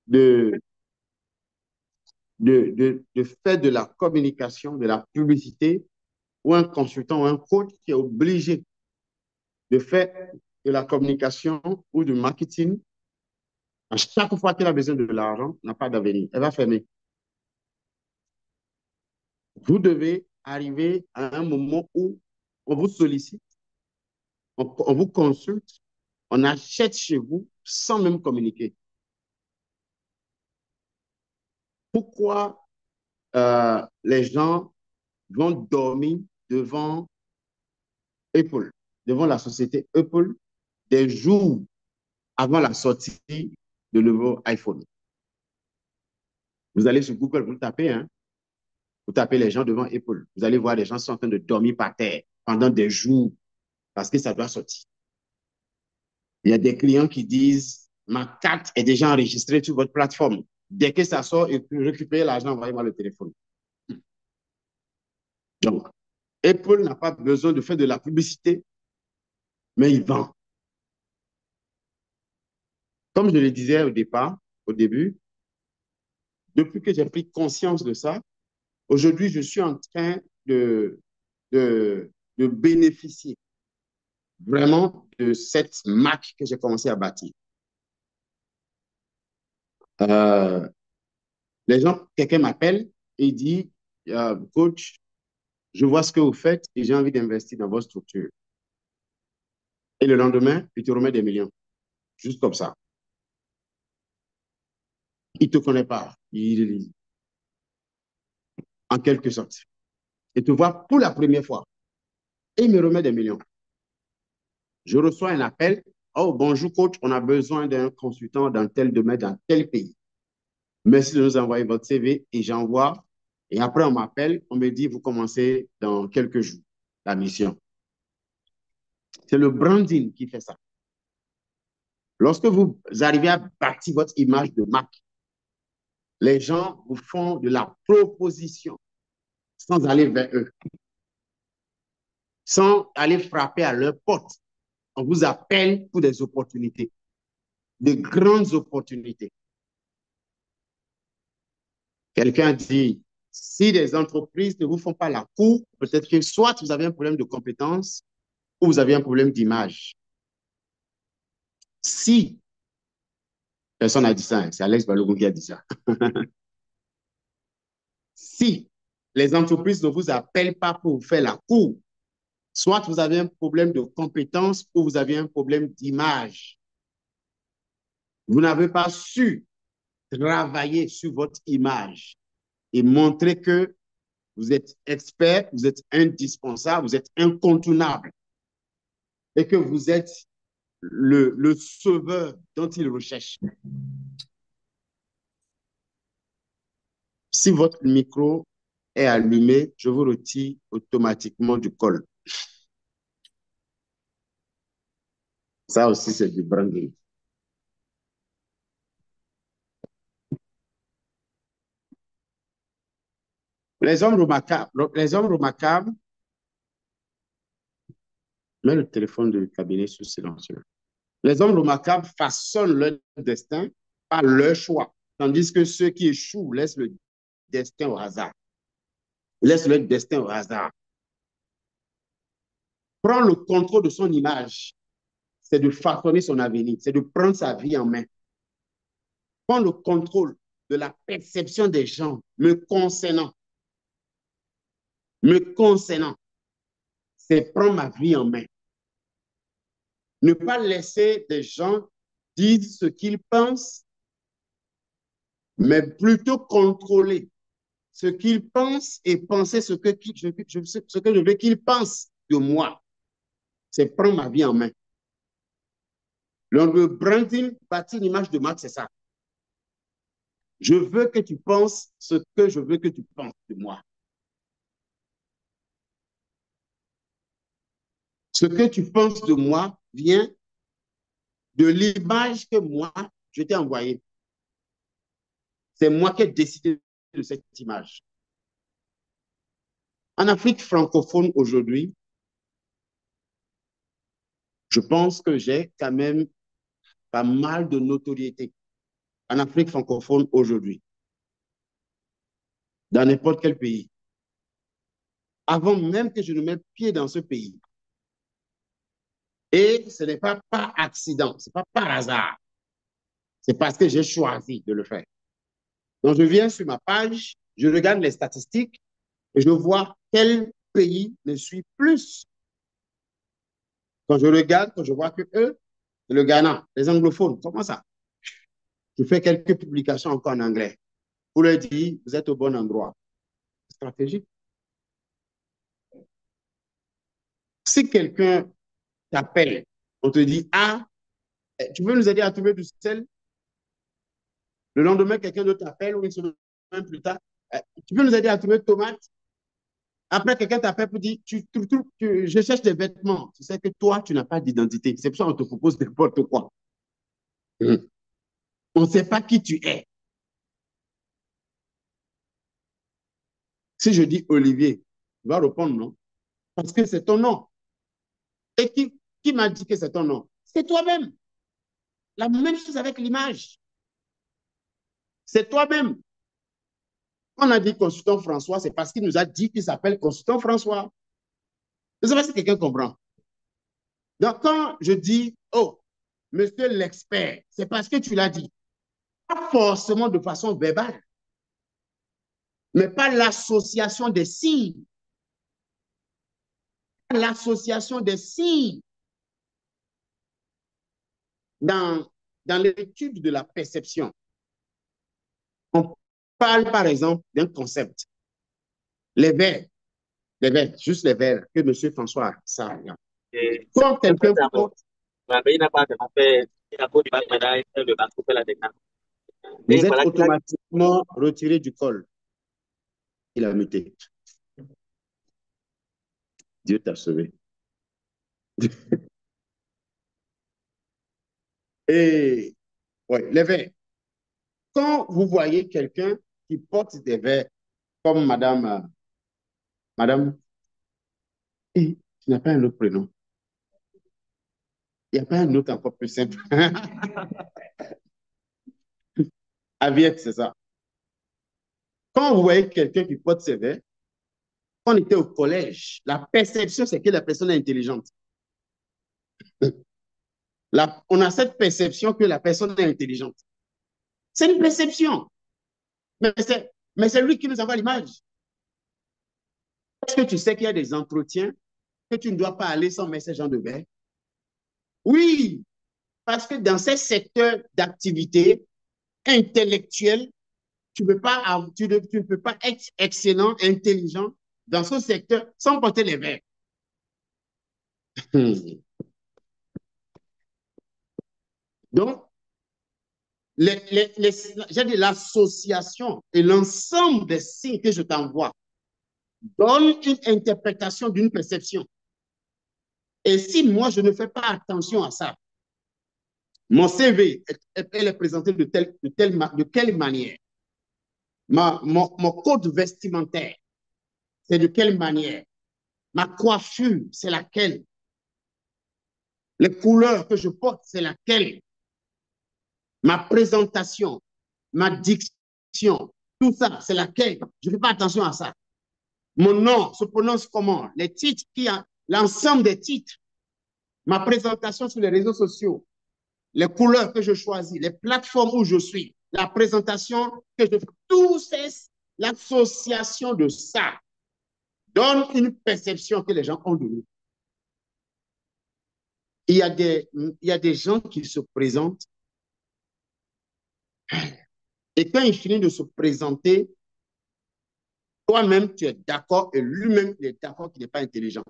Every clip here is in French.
de, de faire de la communication, de la publicité, ou un consultant ou un coach qui est obligé de faire de la communication ou du marketing, à chaque fois qu'il a besoin de l'argent, n'a pas d'avenir. Elle va fermer. Vous devez arriver à un moment où on vous sollicite, on vous consulte, on achète chez vous sans même communiquer. Pourquoi les gens vont dormir devant Apple, devant la société Apple, des jours avant la sortie de nouveau iPhone? Vous allez sur Google, vous tapez, hein, vous tapez les gens devant Apple. Vous allez voir des gens qui sont en train de dormir par terre pendant des jours parce que ça doit sortir. Il y a des clients qui disent, ma carte est déjà enregistrée sur votre plateforme. Dès que ça sort et que vous récupérez l'argent, envoyez-moi le téléphone. Donc, Apple n'a pas besoin de faire de la publicité, mais il vend. Comme je le disais au départ, au début, depuis que j'ai pris conscience de ça, aujourd'hui, je suis en train de bénéficier vraiment de cette marque que j'ai commencé à bâtir. Euh, les gens, quelqu'un m'appelle et dit, coach, je vois ce que vous faites et j'ai envie d'investir dans votre structure. Et le lendemain, il te remet des millions, juste comme ça. Il ne te connaît pas, en quelque sorte. Il te voit pour la première fois et il me remet des millions. Je reçois un appel. Oh, bonjour coach, on a besoin d'un consultant dans tel domaine, dans tel pays. Merci de nous envoyer votre CV et j'envoie. Et après, on m'appelle, on me dit, vous commencez dans quelques jours la mission. C'est le branding qui fait ça. Lorsque vous arrivez à bâtir votre image de marque, les gens vous font de la proposition sans aller vers eux, sans aller frapper à leur porte. On vous appelle pour des opportunités, de grandes opportunités. Quelqu'un dit, si les entreprises ne vous font pas la cour, peut-être que soit vous avez un problème de compétences ou vous avez un problème d'image. Si, personne n'a dit ça, hein, c'est Alex Balogun qui a dit ça. Si les entreprises ne vous appellent pas pour vous faire la cour, soit vous avez un problème de compétences ou vous avez un problème d'image. Vous n'avez pas su travailler sur votre image et montrer que vous êtes expert, vous êtes indispensable, vous êtes incontournable et que vous êtes le sauveur dont ils recherchent. Si votre micro est allumé, je vous retire automatiquement du call. Ça aussi, c'est du branding. Les hommes remarquables, mets le téléphone du cabinet sur silencieux. Les hommes remarquables façonnent leur destin par leur choix, tandis que ceux qui échouent laissent le destin au hasard. Laissent leur destin au hasard. Prendre le contrôle de son image, c'est de façonner son avenir, c'est de prendre sa vie en main. Prendre le contrôle de la perception des gens me concernant, c'est prendre ma vie en main. Ne pas laisser des gens dire ce qu'ils pensent, mais plutôt contrôler ce qu'ils pensent et penser ce que je veux qu'ils pensent de moi. C'est prendre ma vie en main. Le branding, bâtir une image de marque, c'est ça. Je veux que tu penses ce que je veux que tu penses de moi. Ce que tu penses de moi vient de l'image que moi, je t'ai envoyée. C'est moi qui ai décidé de cette image. En Afrique francophone aujourd'hui, je pense que j'ai quand même pas mal de notoriété. en Afrique francophone aujourd'hui, dans n'importe quel pays, avant même que je ne mette pied dans ce pays, et ce n'est pas par accident, ce n'est pas par hasard, c'est parce que j'ai choisi de le faire. Donc, je viens sur ma page, je regarde les statistiques et je vois quel pays me suit plus. Quand je regarde, quand je vois que eux, c'est le Ghana, les anglophones, comment ça? Je fais quelques publications encore en anglais pour leur dire, vous êtes au bon endroit. Stratégique. Si quelqu'un t'appelle, on te dit, ah, tu veux nous aider à trouver du sel? Le lendemain, quelqu'un d'autre t'appelle ou une semaine plus tard, tu veux nous aider à trouver tomates? Après, quelqu'un t'appelle pour dire, je cherche des vêtements. Tu sais que toi, tu n'as pas d'identité. C'est pour ça qu'on te propose n'importe quoi. On ne sait pas qui tu es. Si je dis Olivier, tu vas répondre non. Parce que c'est ton nom. Et qui m'a dit que c'est ton nom? C'est toi-même. La même chose avec l'image. C'est toi-même. On a dit consultant François, c'est parce qu'il nous a dit qu'il s'appelle consultant François. Je ne sais pas si quelqu'un comprend. Donc, quand je dis, oh, monsieur l'expert, c'est parce que tu l'as dit. Pas forcément de façon verbale, mais pas l'association des signes. L'association des signes dans, dans l'étude de la perception. On parle, par exemple, d'un concept. Les vers, juste les vers que M. François ça. Quand quelqu'un porte, vous êtes automatiquement retiré du col. Il a muté. Dieu t'a sauvé. Et ouais, les vers. Quand vous voyez quelqu'un qui porte des vers comme Madame, et tu n'as pas un autre prénom. Il n'y a pas un autre encore plus simple. Aviette, c'est ça. Quand vous voyez quelqu'un qui porte ses verres, quand on était au collège, la perception, c'est que la personne est intelligente. On a cette perception que la personne est intelligente. C'est une perception. Mais c'est lui qui nous envoie l'image. Est-ce que tu sais qu'il y a des entretiens que tu ne dois pas aller sans mettre ces gens de verre? Oui, parce que dans ces secteurs d'activité intellectuelle, tu ne peux pas être excellent, intelligent dans ce secteur sans porter les verres. Donc, j'ai dit l'association et l'ensemble des signes que je t'envoie donne une interprétation d'une perception. Et si moi, je ne fais pas attention à ça, mon CV, elle est présenté de quelle manière? Mon code vestimentaire, c'est de quelle manière? Ma coiffure, c'est laquelle? Les couleurs que je porte, c'est laquelle? Ma présentation, ma diction, tout ça, c'est laquelle? Je ne fais pas attention à ça. Mon nom se prononce comment? Les titres l'ensemble des titres, ma présentation sur les réseaux sociaux, les couleurs que je choisis, les plateformes où je suis, la présentation que je fais, tout c'est l'association de ça donne une perception que les gens ont de nous. Il y a des gens qui se présentent et quand il finit de se présenter, toi-même, tu es d'accord et lui-même, il est d'accord qu'il n'est pas intelligent.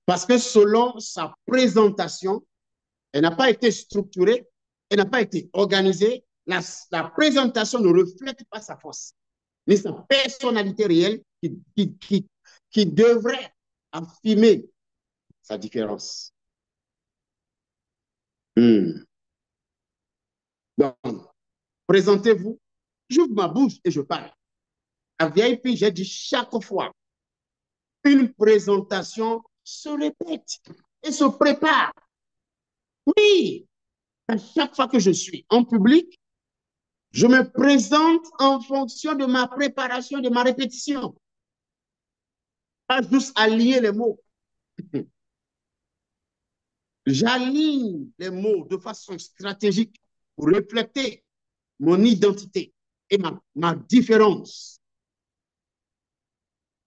Parce que selon sa présentation, elle n'a pas été structurée, elle n'a pas été organisée. La présentation ne reflète pas sa force, ni sa personnalité réelle qui devrait affirmer sa différence. Donc, présentez-vous, j'ouvre ma bouche et je parle. À VIP, j'ai dit chaque fois, une présentation se répète et se prépare. Oui, À chaque fois que je suis en public, je me présente en fonction de ma préparation, de ma répétition. Pas juste aligner les mots. J'aligne les mots de façon stratégique pour refléter mon identité et ma différence.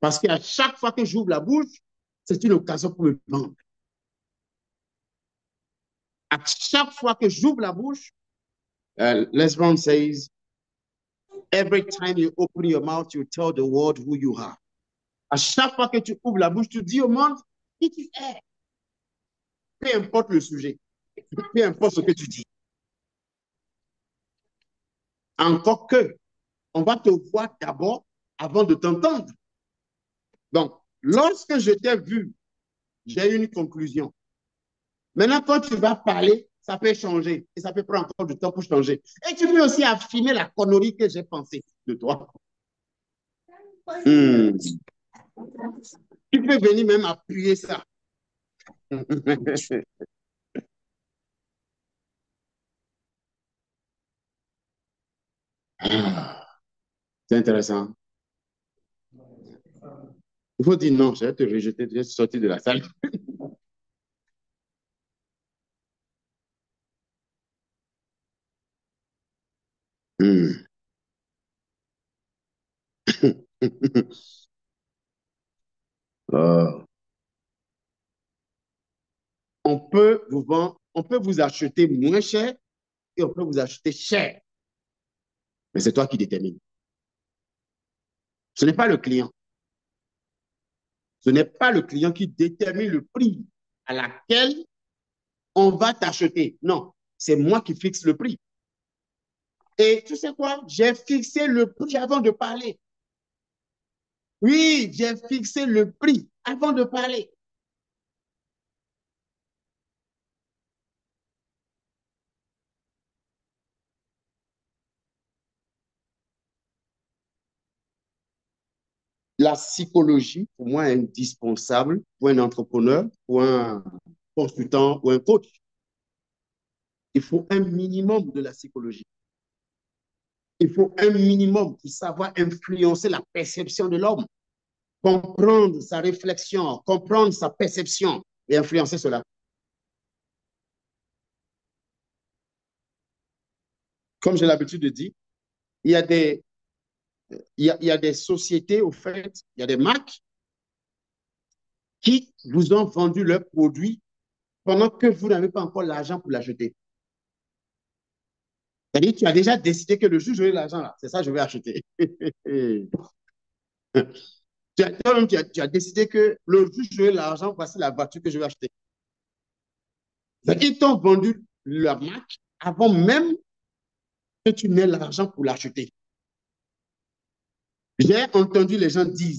Parce qu'à chaque fois que j'ouvre la bouche, c'est une occasion pour me vendre. À chaque fois que j'ouvre la bouche, Les Brown says, every time you open your mouth, you tell the world who you are. À chaque fois que tu ouvres la bouche, tu dis au monde qui tu es. Peu importe le sujet, peu importe ce que tu dis. Encore que, on va te voir d'abord avant de t'entendre. Donc, lorsque je t'ai vu, j'ai une conclusion. Maintenant, quand tu vas parler, ça peut changer et ça peut prendre encore du temps pour changer. Et tu peux aussi affiner la connerie que j'ai pensée de toi. Hmm. Tu peux venir même appuyer ça. C'est intéressant. Il faut dire non, je vais te rejeter, je vais sortir de la salle. Hmm. Euh, on peut vous acheter moins cher et on peut vous acheter cher. Mais c'est toi qui détermine. Ce n'est pas le client. Ce n'est pas le client qui détermine le prix à laquelle on va t'acheter. Non, c'est moi qui fixe le prix. Et tu sais quoi? J'ai fixé le prix avant de parler. Oui, j'ai fixé le prix avant de parler. La psychologie, pour moi, est indispensable pour un entrepreneur, pour un consultant ou un coach. Il faut un minimum de la psychologie. Il faut un minimum pour savoir influencer la perception de l'homme, comprendre sa réflexion, comprendre sa perception et influencer cela. Comme j'ai l'habitude de dire, il y a des, il y a des sociétés, au fait, il y a des marques qui vous ont vendu leurs produits pendant que vous n'avez pas encore l'argent pour l'acheter. C'est-à-dire que tu as déjà décidé que le jour où j'aurai l'argent, là, c'est ça que je vais acheter. Tu as décidé que le jour où j'aurai l'argent, voici la voiture que je vais acheter. Ils t'ont vendu leur marque avant même que tu n'aies l'argent pour l'acheter. J'ai entendu les gens dire,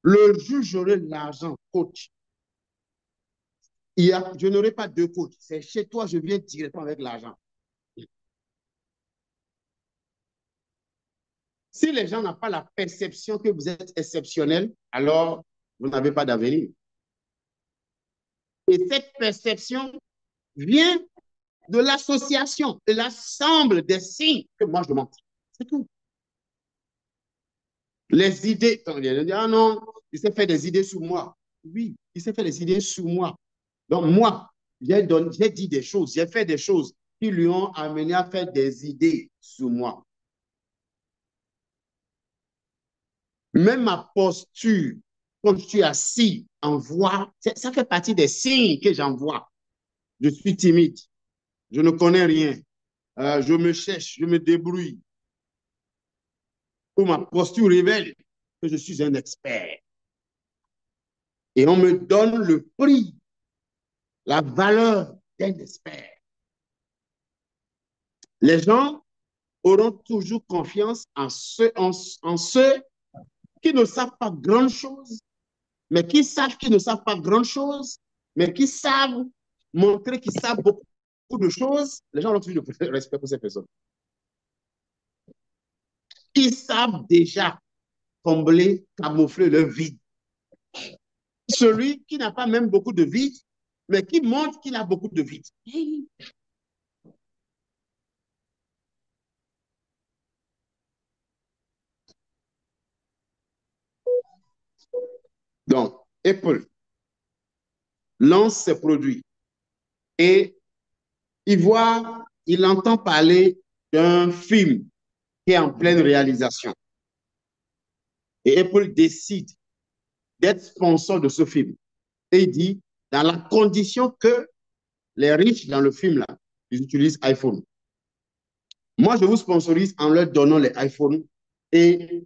le jour où j'aurai l'argent, coach, je n'aurai pas deux coachs. C'est chez toi, je viens directement avec l'argent. Si les gens n'ont pas la perception que vous êtes exceptionnel, alors vous n'avez pas d'avenir. Et cette perception vient de l'association, de l'ensemble des signes que moi je montre. C'est tout. Les idées, on dit, ah non, il s'est fait des idées sur moi. Oui, il s'est fait des idées sur moi. Donc moi, j'ai dit des choses, j'ai fait des choses qui lui ont amené à faire des idées sur moi. Même ma posture, quand je suis assis, envoie, ça fait partie des signes que j'envoie. Je suis timide, je ne connais rien, je me cherche, je me débrouille. Ou ma posture révèle que je suis un expert. Et on me donne le prix, la valeur d'un expert. Les gens auront toujours confiance en ceux qui ne savent pas grand-chose, mais qui savent qu'ils ne savent pas grand-chose, mais qui savent montrer qu'ils savent beaucoup de choses. Les gens ont toujours le respect pour ces personnes. Ils savent déjà combler, camoufler leur vide. Celui qui n'a pas même beaucoup de vide, mais qui montre qu'il a beaucoup de vide. Apple lance ses produits et il entend parler d'un film qui est en pleine réalisation. Et Apple décide d'être sponsor de ce film. Et il dit, dans la condition que les riches dans le film, là, ils utilisent iPhone. Moi, je vous sponsorise en leur donnant les iPhones et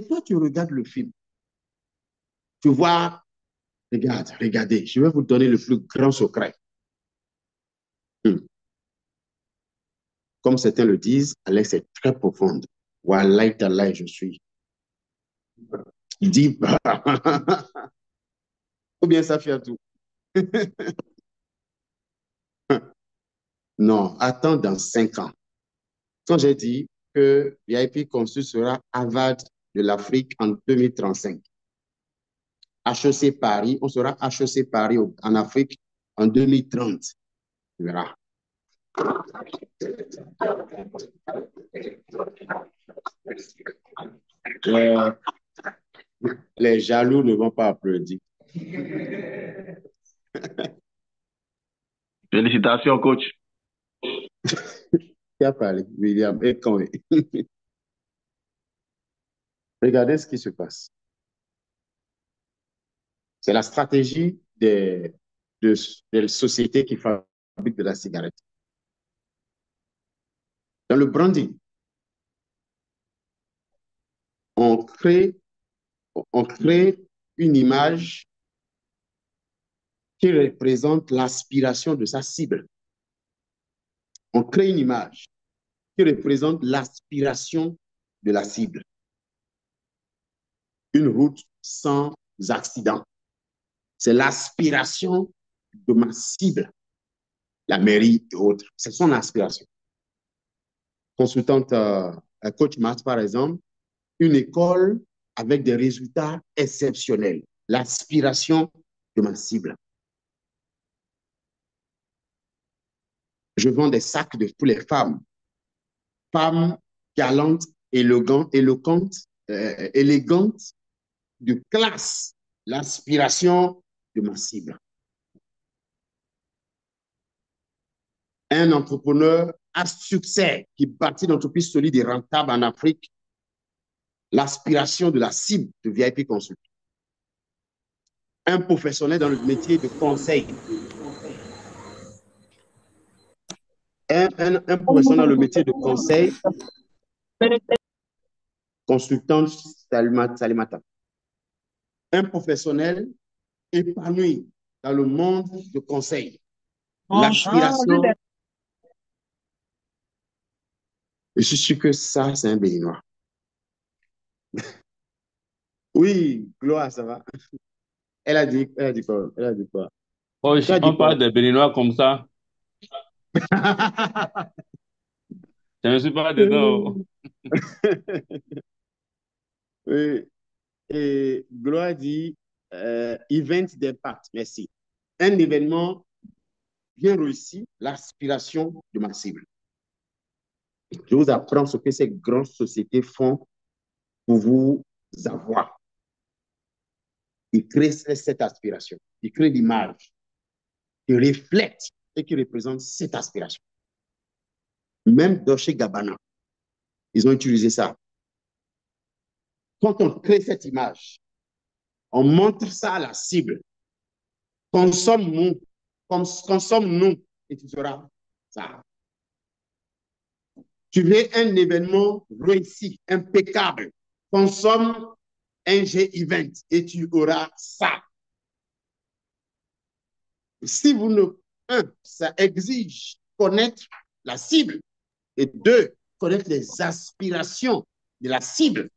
toi, tu regardes le film. Tu vois, regardez, je vais vous donner le plus grand secret. Comme certains le disent, Alex est très profonde. Wallahi Tallahi, je suis. Il dit, ou bien ça fait tout. Non, attends dans 5 ans. Quand j'ai dit que VIP Consul sera Harvard de l'Afrique en 2035, HEC Paris, on sera HEC Paris en Afrique en 2030. Tu verras. Euh, les jaloux ne vont pas applaudir. Félicitations, coach. Qui a parlé? William et Conway. Regardez ce qui se passe. C'est la stratégie des sociétés qui fabriquent de la cigarette. Dans le branding, on crée, on crée une image qui représente l'aspiration de sa cible. On crée une image qui représente l'aspiration de la cible. Une route sans accident. C'est l'aspiration de ma cible. La mairie et autres. C'est son aspiration. Consultante, coach maths, par exemple, une école avec des résultats exceptionnels. L'aspiration de ma cible. Je vends des sacs pour les femmes. Femmes galantes, éloquentes, élégantes, de classe. L'aspiration de ma cible. Un entrepreneur à succès qui bâtit une entreprise solide et rentable en Afrique. L'aspiration de la cible de VIP Consult. Un professionnel dans le métier de conseil. Un professionnel dans le métier de conseil, consultant Salimata. Un professionnel épanoui dans le monde de conseil. L'aspiration. Je suis sûr que ça, c'est un béninois. Oui, Gloire, ça va. Elle a dit quoi? Elle a dit quoi? Coach, Tu as dit on quoi? parle des Béninois comme ça. Je ne suis pas dedans. Oui. Et Gloire dit event d'impact, merci. Un événement bien réussi, l'aspiration de ma cible. Je vous apprends ce que ces grandes sociétés font pour vous avoir. Ils créent cette aspiration, ils créent l'image qui reflète et qui représente cette aspiration. Même Dolce Gabbana, ils ont utilisé ça. Quand on crée cette image, on montre ça à la cible. Consomme-nous, consomme-nous, et tu seras ça. Tu veux un événement réussi, impeccable. Consomme un G-Event et tu auras ça. Si vous ne... Un, ça exige connaître la cible. Et deux, connaître les aspirations de la cible.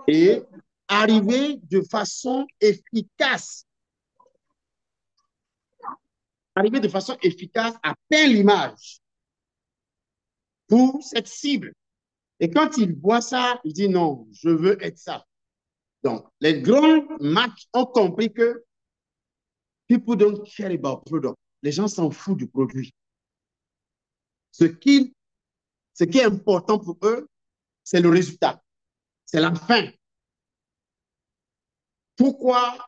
Et arriver de façon efficace. Arriver de façon efficace à peindre l'image pour cette cible. Et quand il voit ça, il dit non, je veux être ça. Donc, les grandes marques ont compris que people don't care about product. Les gens s'en foutent du produit. Ce qui est important pour eux, c'est le résultat. C'est la fin. Pourquoi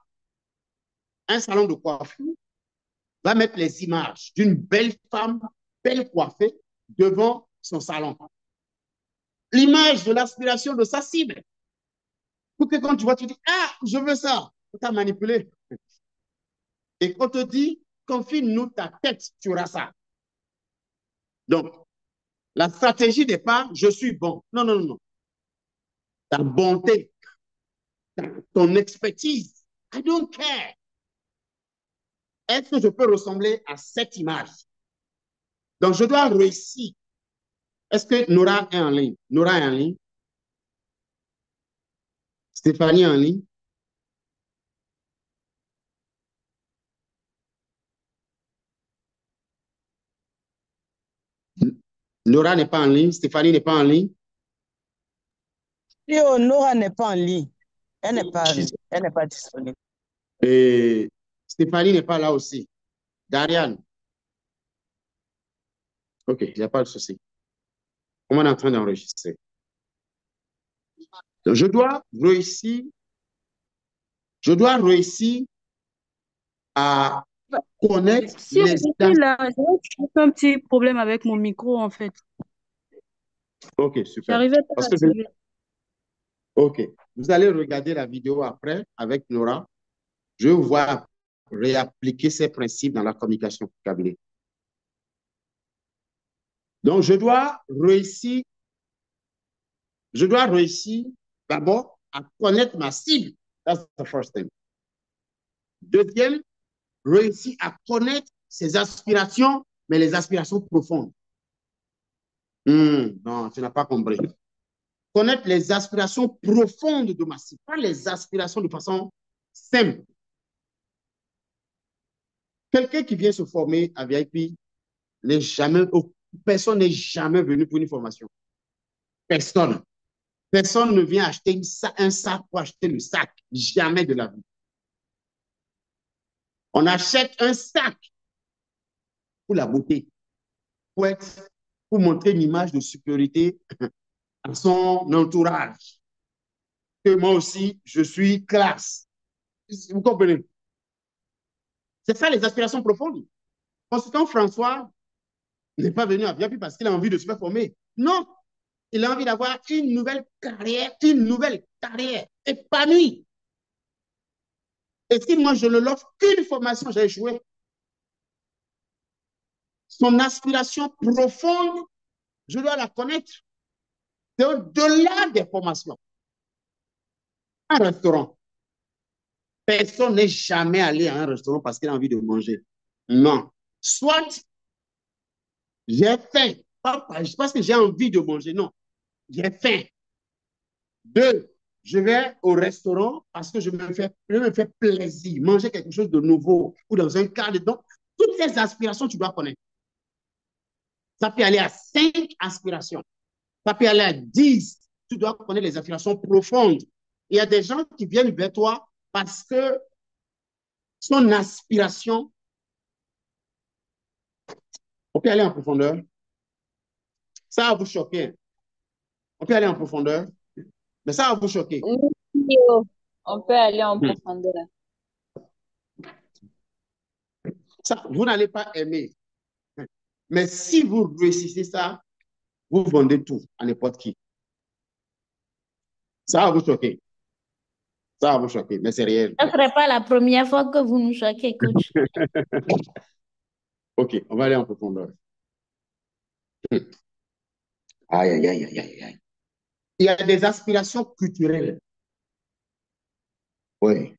un salon de coiffure va mettre les images d'une belle femme, belle coiffée, devant son salon? L'image de l'aspiration de sa cible. Pour que quand tu vois, tu dis, ah, je veux ça. On t'a manipulé. Et quand on te dit, confie-nous ta tête, tu auras ça. Donc, la stratégie n'est pas, je suis bon. Non, non, non, non. Ta bonté, ton expertise, I don't care. Est-ce que je peux ressembler à cette image? Donc, je dois réussir. Est-ce que Nora est en ligne? Nora est en ligne? Stéphanie est en ligne? Nora n'est pas en ligne? Stéphanie n'est pas en ligne? Yo, Nora n'est pas en ligne. Elle n'est pas disponible. Et Stéphanie n'est pas là aussi. Dariane? OK, il n'y a pas de souci. On est en train d'enregistrer. Je dois réussir à connaître Si les... là, j'ai un petit problème avec mon micro, en fait. OK, super. J'arrivais pas à activer. OK. Vous allez regarder la vidéo après avec Nora. Je vais vous voir réappliquer ces principes dans la communication cabinet. Donc, je dois réussir d'abord à connaître ma cible. That's the first thing. Deuxième, réussir à connaître ses aspirations, mais les aspirations profondes. Non, tu n'as pas compris. Connaître les aspirations profondes de ma cible, pas les aspirations de façon simple. Quelqu'un qui vient se former à VIP, personne n'est jamais venu pour une formation. Personne. Personne ne vient acheter un sac pour acheter le sac. Jamais de la vie. On achète un sac pour la beauté, pour montrer une image de supériorité à son entourage. Que moi aussi, je suis classe. Vous comprenez? C'est ça les aspirations profondes. Consultant François n'est pas venu à VIP parce qu'il a envie de se faire former. Non, il a envie d'avoir une nouvelle carrière épanouie. Et si moi, je ne l'offre qu'une formation, j'ai échoué. Son aspiration profonde, je dois la connaître. C'est au-delà des formations. Un restaurant. Personne n'est jamais allé à un restaurant parce qu'il a envie de manger. Non. Soit j'ai faim, pas parce que j'ai envie de manger, non. J'ai faim. Deux, je vais au restaurant parce que je me fais plaisir, manger quelque chose de nouveau ou dans un cadre. Donc, toutes ces aspirations, tu dois connaître. Ça peut aller à 5 aspirations. Ça peut aller à 10. Tu dois connaître les aspirations profondes. Il y a des gens qui viennent vers toi parce que son aspiration, on peut aller en profondeur. Ça va vous choquer. On peut aller en profondeur, mais ça va vous choquer. Oui, on peut aller en profondeur. Ça, vous n'allez pas aimer. Mais si vous réussissez ça, vous vendez tout à n'importe qui. Ça va vous choquer. Ça va vous choquer, mais c'est réel. Ce ne serait pas la première fois que vous nous choquez, coach. OK, on va aller en profondeur. Aïe, aïe, aïe, aïe, aïe, aïe. Il y a des aspirations culturelles. Oui.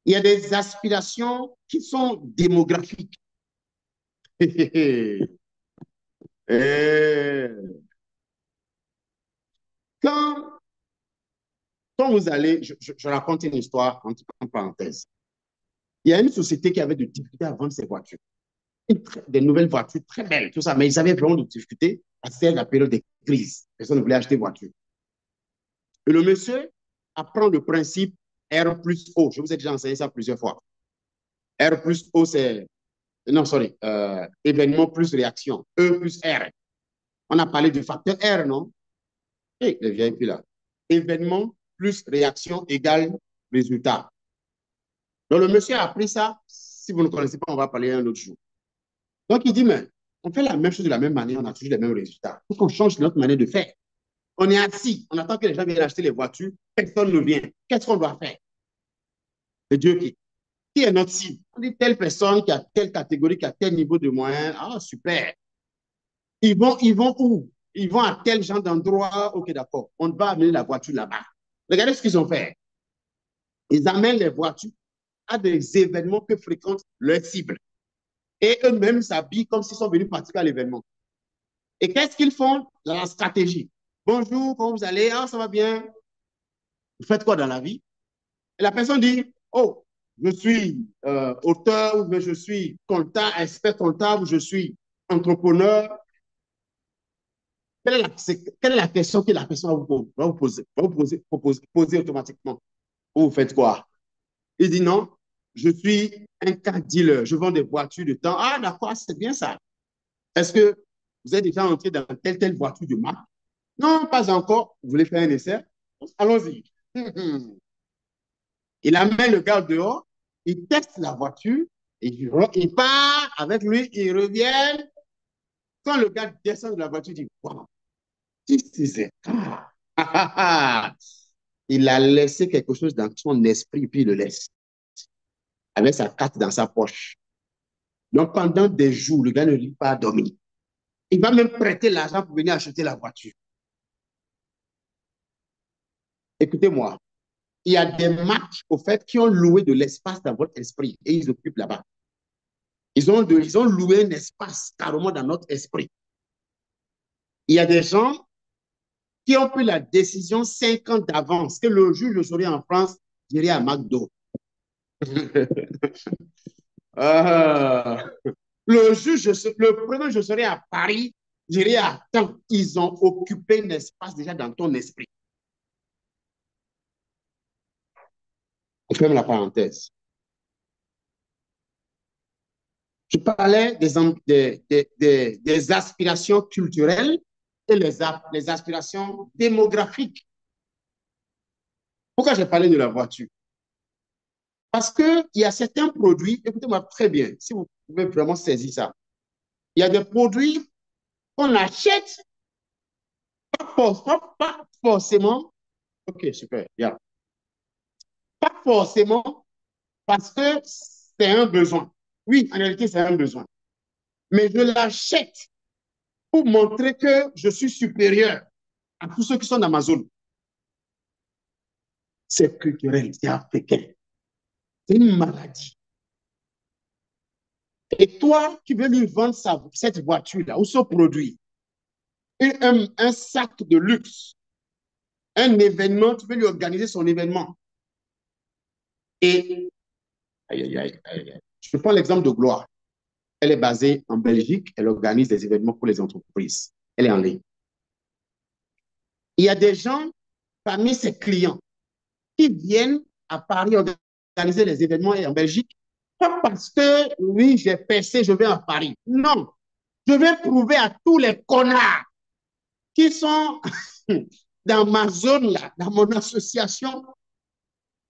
Il y a des aspirations qui sont démographiques. Quand vous allez, je raconte une histoire en parenthèse. Il y a une société qui avait des difficultés à vendre ses voitures. Des nouvelles voitures très belles, tout ça, mais ils avaient vraiment des difficultés à faire la période de crise. Personne ne voulait acheter voiture. Et le monsieur apprend le principe R plus O. Je vous ai déjà enseigné ça plusieurs fois. R plus O, c'est... Non, sorry. Événement plus réaction. E plus R. On a parlé du facteur R, non? Et le VIP là. Événement plus réaction égale résultat. Donc, le monsieur a appris ça. Si vous ne connaissez pas, on va parler un autre jour. Donc, il dit, mais on fait la même chose de la même manière, on a toujours les mêmes résultats. Il faut qu'on change notre manière de faire. On est assis, on attend que les gens viennent acheter les voitures, personne ne vient. Qu'est-ce qu'on doit faire? C'est Dieu qui est notre cible. On dit telle personne qui a telle catégorie, qui a tel niveau de moyens. Ah, super. Ils vont où? Ils vont à tel genre d'endroit. Ok, d'accord. On va amener la voiture là-bas. Regardez ce qu'ils ont fait. Ils amènent les voitures à des événements que fréquentent leurs cibles. Et eux-mêmes s'habillent comme s'ils sont venus participer à l'événement. Et qu'est-ce qu'ils font dans la stratégie? Bonjour, comment vous allez? Ah, ça va bien. Vous faites quoi dans la vie? Et la personne dit, oh, je suis auteur, ou je suis comptable, expert comptable, ou je suis entrepreneur. Quelle est la question que la personne va vous poser automatiquement? Vous faites quoi? Il dit non, je suis un car dealer, je vends des voitures de temps. Ah, d'accord, c'est bien ça. Est-ce que vous êtes déjà entré dans telle voiture de marque? Non, pas encore. Vous voulez faire un essai? Allons-y. Il amène le gars dehors, il teste la voiture, il part avec lui, il revient. Quand le gars descend de la voiture, il dit, wow, c'est ça. Il a laissé quelque chose dans son esprit, puis il le laisse, avec sa carte dans sa poche. Donc, pendant des jours, le gars ne lit pas dormir. Il va même prêter l'argent pour venir acheter la voiture. Écoutez-moi, il y a des marques, au fait, qui ont loué de l'espace dans votre esprit et ils occupent là-bas. Ils ont loué un espace carrément dans notre esprit. Il y a des gens qui ont pris la décision 5 ans d'avance que le jour où je serai en France, j'irai à McDo. Le premier, je serai à Paris, j'irai à temps. Ils ont occupé un espace déjà dans ton esprit. On ferme la parenthèse. Je parlais des aspirations culturelles et les aspirations démographiques. Pourquoi j'ai parlé de la voiture? Parce qu'il y a certains produits, écoutez-moi très bien, si vous pouvez vraiment saisir ça. Il y a des produits qu'on achète, pas forcément, ok, super, yeah. Pas forcément parce que c'est un besoin. Oui, en réalité, c'est un besoin. Mais je l'achète pour montrer que je suis supérieur à tous ceux qui sont dans ma zone. C'est culturel, c'est africain. C'est une maladie. Et toi, qui veux lui vendre cette voiture-là ou ce produit, un sac de luxe, un événement, tu veux lui organiser son événement. Et, je prends l'exemple de Gloire. Elle est basée en Belgique, elle organise des événements pour les entreprises. Elle est en ligne. Il y a des gens parmi ses clients qui viennent à Paris organiser les événements en Belgique, pas parce que, oui, j'ai percé, je vais à Paris. Non, je vais prouver à tous les connards qui sont dans ma zone là, dans mon association,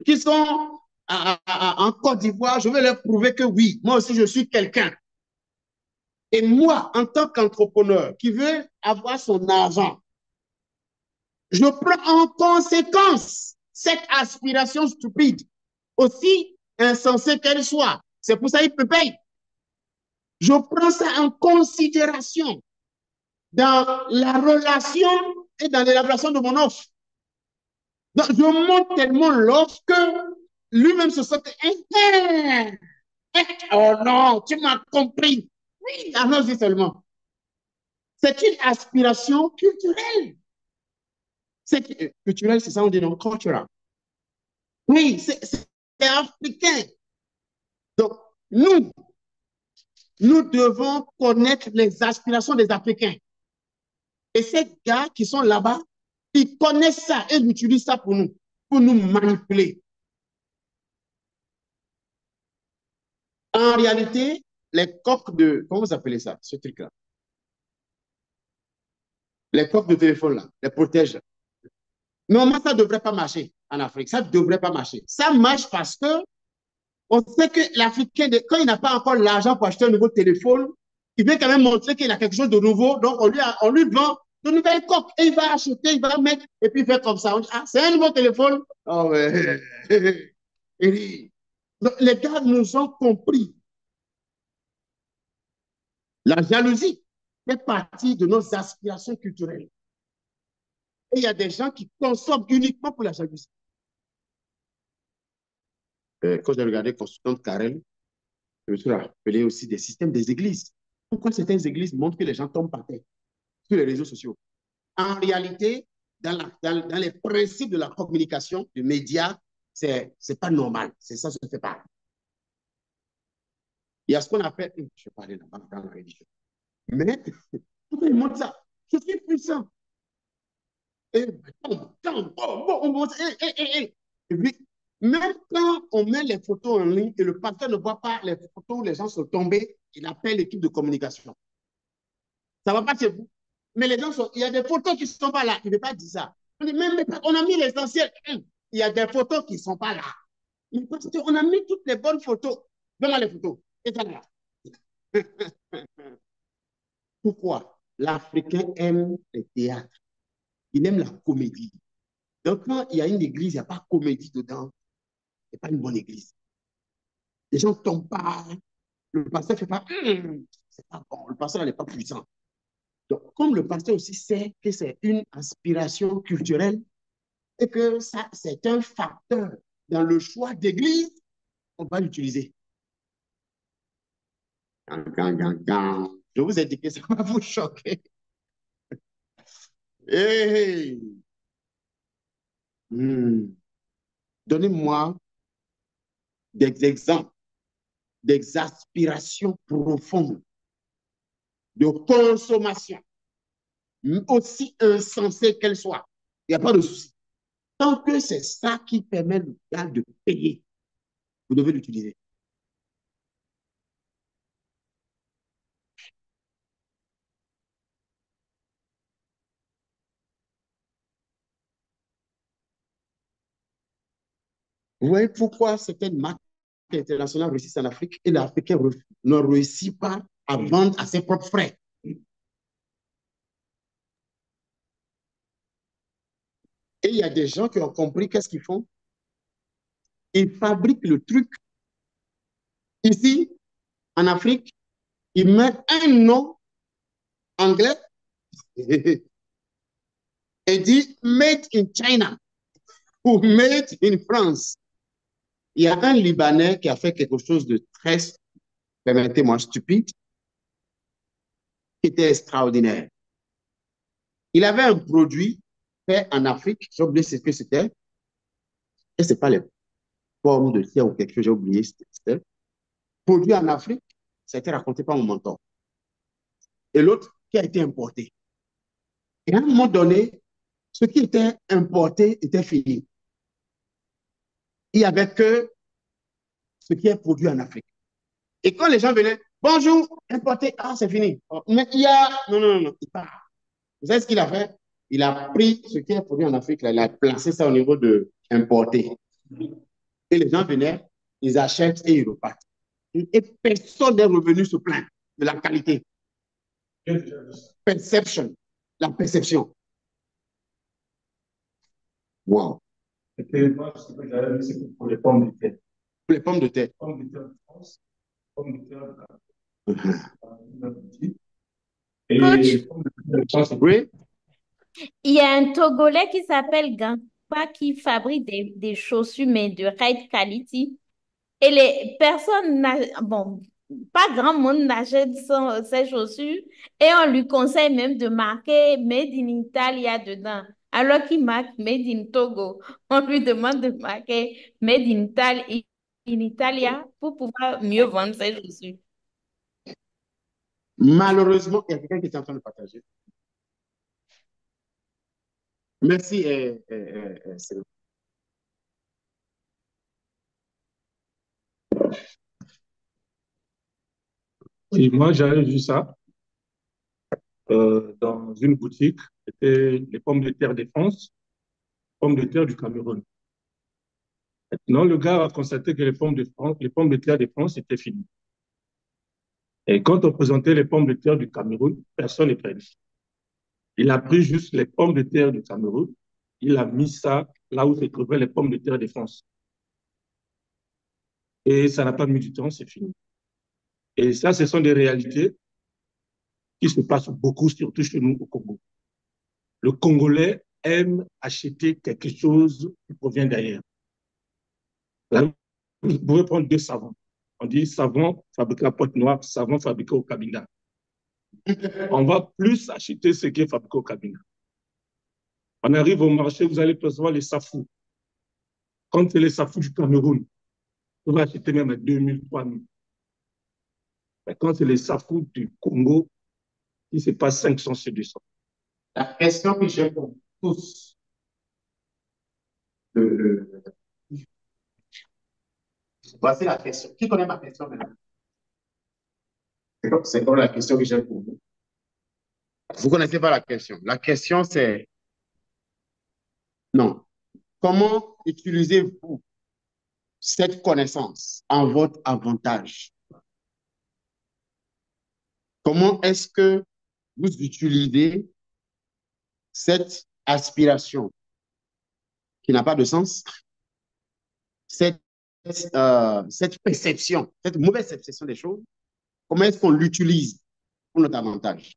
qui sont en Côte d'Ivoire, je vais leur prouver que oui, moi aussi je suis quelqu'un. Et moi, en tant qu'entrepreneur qui veut avoir son argent, je prends en conséquence cette aspiration stupide, aussi insensée qu'elle soit. C'est pour ça qu'il me paye. Je prends ça en considération dans la relation et dans l'élaboration de mon offre. Donc, je monte tellement l'offre que lui-même se sent oh non, tu m'as compris. Oui, allons-y seulement. C'est une aspiration culturelle. C'est culturel, c'est ça, on dit non, cultural. Oui, c'est africain. Donc, nous devons connaître les aspirations des Africains. Et ces gars qui sont là-bas, ils connaissent ça et ils utilisent ça pour nous manipuler. En réalité, les coques de, comment vous appelez ça, ce truc-là? Les coques de téléphone, là, les protèges. Normalement, ça ne devrait pas marcher en Afrique. Ça ne devrait pas marcher. Ça marche parce que On sait que l'Africain, quand il n'a pas encore l'argent pour acheter un nouveau téléphone, il veut quand même montrer qu'il a quelque chose de nouveau. Donc, on lui vend de nouvelles coques et il va acheter, il va mettre et puis faire comme ça. On dit, ah, c'est un nouveau téléphone. Oh, ouais. Donc, les gars nous ont compris. La jalousie fait partie de nos aspirations culturelles. Et il y a des gens qui consomment uniquement pour la jalousie. Quand j'ai regardé Constante Carrel, je me suis rappelé aussi des systèmes des églises. Pourquoi certaines églises montrent que les gens tombent par terre sur les réseaux sociaux? En réalité, dans les principes de la communication, du média, c'est pas normal. Ça se fait pas. Il y a ce qu'on appelle, je vais parler là-bas dans la religion. Mais, pourquoi ils montrent ça? Je suis puissant. Et puis, même quand on met les photos en ligne et le pasteur ne voit pas les photos où les gens sont tombés, il appelle l'équipe de communication. Ça ne va pas chez vous. Mais les gens il y a des photos qui ne sont pas là. Il ne veut pas dire ça. On dit, même, on a mis l'essentiel. Il y a des photos qui ne sont pas là. Mais parce qu'on a mis toutes les bonnes photos. Donne-moi les photos. Et ça là. Pourquoi? L'Africain aime le théâtre. Il aime la comédie. Donc, quand il y a une église, il n'y a pas de comédie dedans. Ce n'est pas une bonne église. Les gens ne tombent pas. Le pasteur ne fait pas. C'est pas bon. Le pasteur n'est pas puissant. Donc, comme le pasteur aussi sait que c'est une aspiration culturelle et que ça, c'est un facteur dans le choix d'église, on va l'utiliser. Je vous ai dit que ça va vous choquer. Hey. Donnez-moi des exemples des aspirations profondes de consommation, aussi insensées qu'elles soient. Il n'y a pas de souci. Tant que c'est ça qui permet le gars de payer, vous devez l'utiliser. Vous voyez pourquoi certaines marques internationales réussissent en Afrique et l'Africain ne réussit pas à vendre à ses propres frais. Et il y a des gens qui ont compris qu'est-ce qu'ils font. Ils fabriquent le truc. Ici, en Afrique, ils mettent un nom anglais et dit Made in China ou Made in France. Il y a un Libanais qui a fait quelque chose de très, permettez-moi, stupide, qui était extraordinaire. Il avait un produit fait en Afrique, j'ai oublié ce que c'était, et ce n'est pas les pommes de terre ou quelque chose, j'ai oublié ce que c'était. Produit en Afrique, ça a été raconté par mon mentor. Et l'autre qui a été importé. Et à un moment donné, ce qui était importé était fini. Il n'y avait que ce qui est produit en Afrique. Et quand les gens venaient, bonjour, importé, ah, c'est fini. Mais il y a, non, il part. Vous savez ce qu'il a fait? Il a pris ce qui est produit en Afrique, là, il a placé ça au niveau de importé. Et les gens venaient, ils achètent et ils repartent. Et personne n'est revenu se plaindre de la qualité. Perception, la perception. Wow. Et moi, ce que j'avais vu, c'est pour les pommes de terre. Pour les pommes de terre. Pommes de terre de France, pommes de terre et Coach, pommes de terre de France. Oui. il y a un Togolais qui s'appelle Gampa qui fabrique des chaussures, mais de high quality. Et les personnes, bon, pas grand monde n'achète ces chaussures et on lui conseille même de marquer Made in Italia dedans. Alors qu'il marque Made in Togo, on lui demande de marquer Made in Italia pour pouvoir mieux vendre ses chaussures. Malheureusement, il y a quelqu'un qui est en train de partager. Merci, Céline. Et moi, j'avais vu ça dans une boutique. C'était les pommes de terre de France, pommes de terre du Cameroun. Maintenant, le gars a constaté que les pommes de terre de France étaient finies. Et quand on présentait les pommes de terre du Cameroun, personne ne prenait. Il a pris juste les pommes de terre du Cameroun, il a mis ça là où se trouvaient les pommes de terre de France. Et ça n'a pas mis du temps, c'est fini. Et ça, ce sont des réalités qui se passent beaucoup, surtout chez nous au Congo. Le Congolais aime acheter quelque chose qui provient d'ailleurs. Là, vous pouvez prendre deux savons. On dit savon fabriqué à Pointe-Noire, savon fabriqué au Cabinda. On va plus acheter ce qui est fabriqué au Cabinda. On arrive au marché, vous allez percevoir les safous. Quand c'est les safous du Cameroun, vous va acheter même à 2000, 3000. Mais quand c'est les safous du Congo, il se passe 500, c'est 200. La question que j'ai pour tous, le- voici la question. Qui connaît ma question maintenant? C'est comme la question que j'ai pour vous. Vous ne connaissez pas la question. La question, c'est, non, comment utilisez-vous cette connaissance en votre avantage? Comment est-ce que vous utilisez cette aspiration qui n'a pas de sens, cette, cette perception, cette mauvaise perception des choses, comment est-ce qu'on l'utilise pour notre avantage?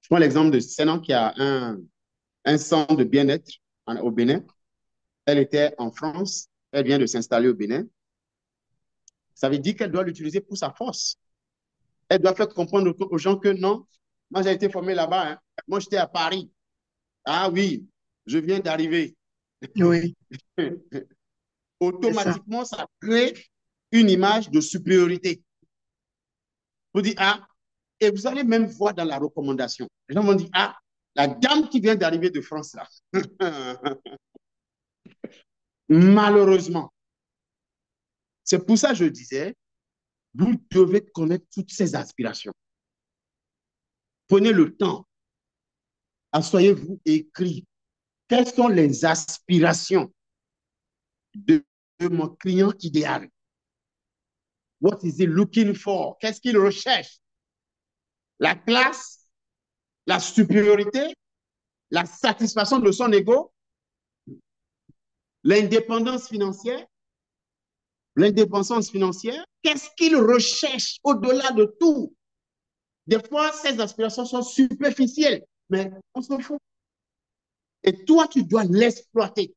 Je prends l'exemple de Sénan qui a un centre de bien-être au Bénin. Elle était en France, elle vient de s'installer au Bénin. Ça veut dire qu'elle doit l'utiliser pour sa force. Elle doit faire comprendre aux gens que non, moi j'ai été formé là-bas, hein. Moi j'étais à Paris. Ah oui, je viens d'arriver. Oui, c'est ça. Automatiquement, ça crée une image de supériorité. Vous dites, ah, et vous allez même voir dans la recommandation. Les gens vont dire, ah, la dame qui vient d'arriver de France là. Malheureusement, c'est pour ça que je disais, vous devez connaître toutes ces aspirations. Prenez le temps, asseyez-vous et écrivez. Quelles sont les aspirations de mon client idéal? What is he looking for? Qu'est-ce qu'il recherche? La classe, la supériorité, la satisfaction de son ego, l'indépendance financière, l'indépendance financière. Qu'est-ce qu'il recherche au-delà de tout? Des fois, ces aspirations sont superficielles, mais on s'en fout. Et toi, tu dois l'exploiter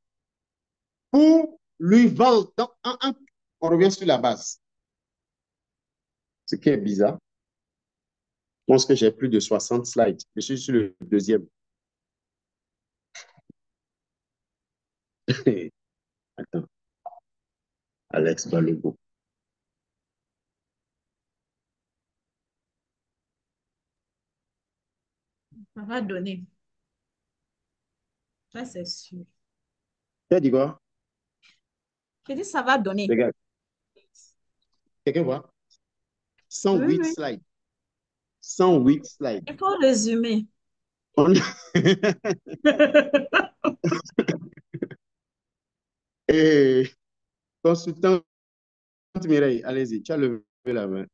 pour lui vendre. Donc, on revient sur la base. Ce qui est bizarre, je pense que j'ai plus de 60 slides. Je suis sur le deuxième. Attends, Alex Balogo. Ça va donner. Ça, c'est sûr. Tu as dit quoi? Je dis, ça va donner. Regarde. Quelqu'un voit? Oui, 108 oui. slides. 108 slides. Il faut résumer. On- Et consultant Mireille, allez-y, tu as levé la main.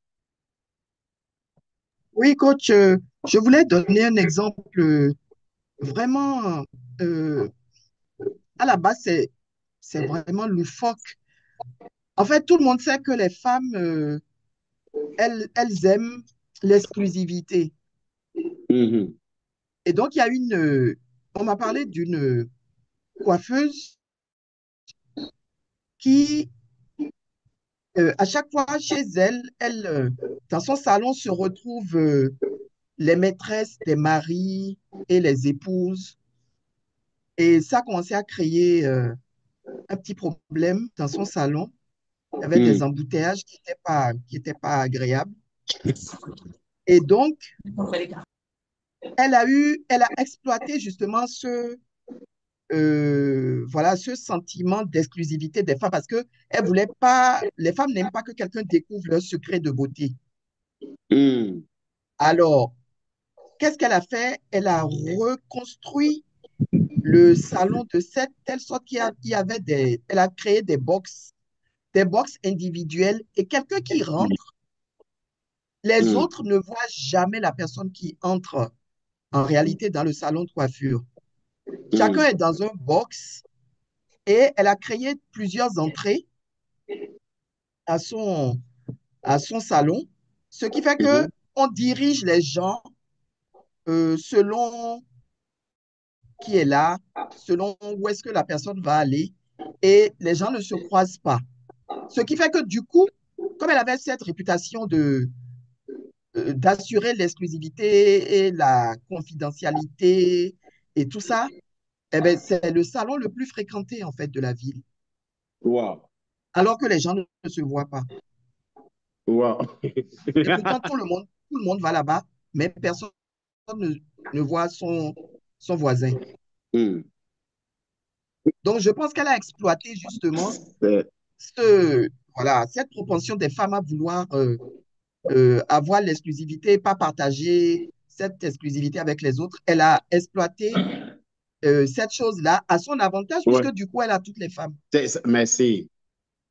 Oui, coach, je voulais donner un exemple vraiment, euh, à la base, c'est vraiment loufoque. En fait, tout le monde sait que les femmes, elles aiment l'exclusivité. Mhm. Et donc, il y a on m'a parlé d'une coiffeuse qui, à chaque fois chez elle, dans son salon se retrouvent les maîtresses des maris et les épouses. Et ça a commencé à créer un petit problème dans son salon. Il y avait des Mhm. embouteillages qui étaient pas agréables. Et donc, elle a exploité justement voilà, ce sentiment d'exclusivité des femmes parce que elle voulait pas, les femmes n'aiment pas que quelqu'un découvre leur secret de beauté. Mhm. Alors, qu'est-ce qu'elle a fait? Elle a reconstruit le salon de telle sorte il y avait elle a créé des box individuelles et quelqu'un qui rentre, les Hmm. autres ne voient jamais la personne qui entre en réalité dans le salon de coiffure. Hmm. Chacun est dans un box et elle a créé plusieurs entrées à à son salon, ce qui fait que Mhm. on dirige les gens selon qui est là, selon où est-ce que la personne va aller, et les gens ne se croisent pas. Ce qui fait que du coup, comme elle avait cette réputation d'assurer l'exclusivité et la confidentialité et tout ça, eh ben, c'est le salon le plus fréquenté en fait de la ville, Wow. alors que les gens ne se voient pas. Wow. Et pourtant, tout le monde va là-bas, mais personne ne, ne voit son voisin. Hmm. Donc, je pense qu'elle a exploité justement C'est- voilà, cette propension des femmes à vouloir avoir l'exclusivité, pas partager cette exclusivité avec les autres. Elle a exploité cette chose-là à son avantage, ouais. puisque du coup, elle a toutes les femmes. Merci.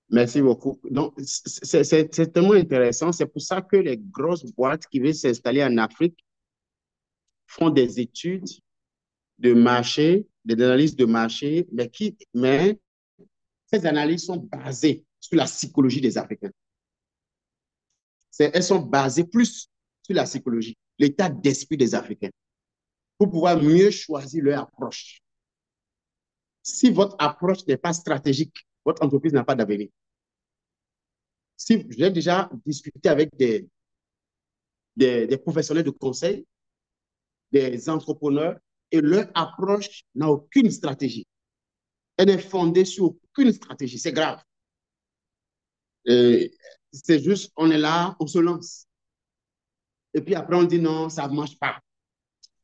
Merci beaucoup. Donc, c'est tellement intéressant. C'est pour ça que les grosses boîtes qui veulent s'installer en Afrique font des études de marché, des analyses de marché, mais ces analyses sont basées sur la psychologie des Africains. Elles sont basées plus sur la psychologie, l'état d'esprit des Africains, pour pouvoir mieux choisir leur approche. Si votre approche n'est pas stratégique, votre entreprise n'a pas d'avenir. Si j'ai déjà discuté avec des professionnels de conseil, des entrepreneurs, et leur approche n'a aucune stratégie. Elle est fondée sur aucune stratégie. C'est grave. C'est juste, on est là, on se lance. Et puis après, on dit non, ça ne marche pas.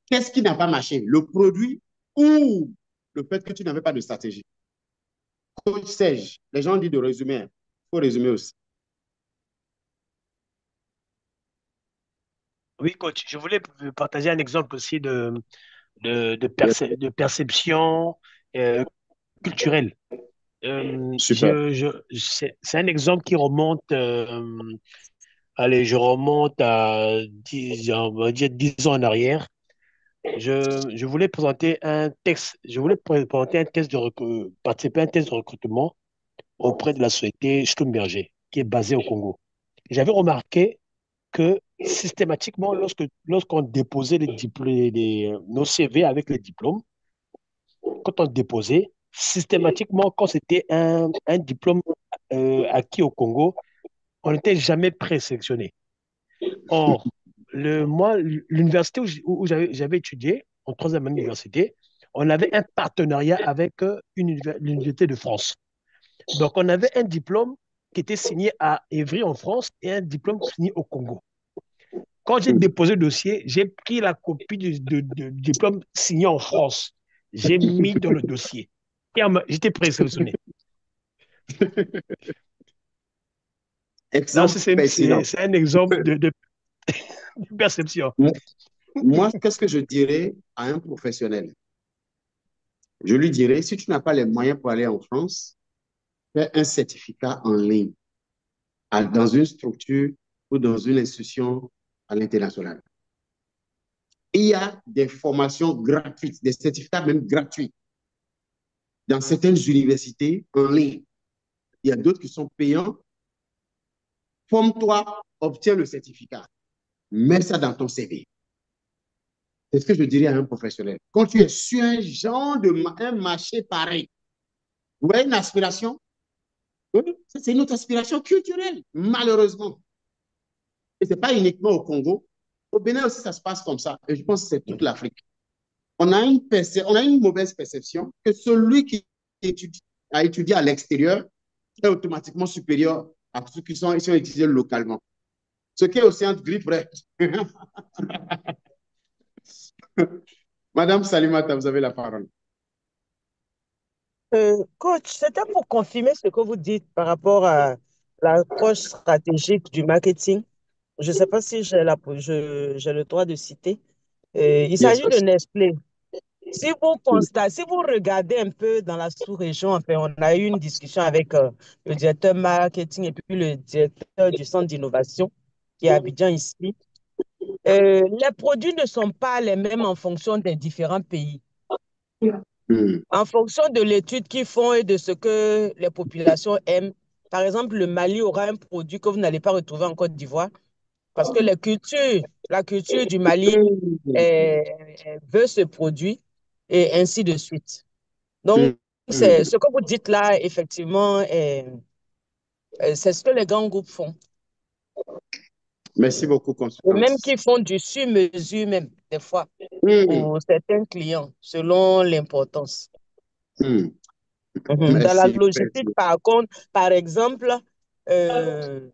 Qu'est-ce qui n'a pas marché? Le produit ou le fait que tu n'avais pas de stratégie? Coach Serge, les gens disent de résumer. Il faut résumer aussi. Oui, coach, je voulais partager un exemple aussi Yes. de perception euh, culturelle. Super. C'est un exemple qui remonte, allez, je remonte à 10, on va dire 10 ans en arrière. Je voulais présenter un texte, je voulais présenter un test participer à un test de recrutement auprès de la société Schlumberger, qui est basée au Congo. J'avais remarqué que systématiquement, lorsqu'on déposait nos CV avec les diplômes, quand on déposait, systématiquement, quand c'était un diplôme acquis au Congo, on n'était jamais présélectionné. Or, moi, l'université où j'avais étudié, en troisième année d'université, on avait un partenariat avec l'Université de France. Donc, on avait un diplôme qui était signé à Évry en France et un diplôme signé au Congo. Quand j'ai déposé le dossier, j'ai pris la copie du diplôme signé en France. J'ai mis dans le dossier. Et j'étais présélectionné. Donc, Exemple pertinent. c'est un exemple de perception. Moi, qu'est-ce que je dirais à un professionnel? Je lui dirais, si tu n'as pas les moyens pour aller en France, fais un certificat en ligne dans une structure ou dans une institution à l'international. Il y a des formations gratuites, des certificats même gratuits dans certaines universités en ligne. Il y a d'autres qui sont payants. Forme-toi, obtiens le certificat. Mets ça dans ton CV. C'est ce que je dirais à un professionnel. Quand tu es sur un marché pareil, vous voyez une aspiration? C'est une autre aspiration culturelle, malheureusement. Et ce n'est pas uniquement au Congo. Au Bénin aussi, ça se passe comme ça. Et je pense que c'est toute l'Afrique. On a une mauvaise perception que celui qui a étudié à l'extérieur est automatiquement supérieur à ceux qui sont étudiés localement. Ce qui est aussi un grip vrai. Madame Salimata, vous avez la parole. Coach, c'était pour confirmer ce que vous dites par rapport à l'approche stratégique du marketing. Je ne sais pas si j'ai le droit de citer. Il Yes. s'agit de Nestlé. Si vous constatez, si vous regardez un peu dans la sous-région, enfin, on a eu une discussion avec le directeur marketing et puis le directeur du centre d'innovation qui est à Abidjan ici. Les produits ne sont pas les mêmes en fonction des différents pays. En fonction de l'étude qu'ils font et de ce que les populations aiment. Par exemple, le Mali aura un produit que vous n'allez pas retrouver en Côte d'Ivoire parce que la culture du Mali veut ce produit et ainsi de suite. Donc, c'est ce que vous dites là, effectivement, c'est ce que les grands groupes font. Merci beaucoup, Et consultante. même qui font du sur-mesure même, des fois, pour certains clients, selon l'importance. Dans la Merci. logistique, par contre, par exemple, euh,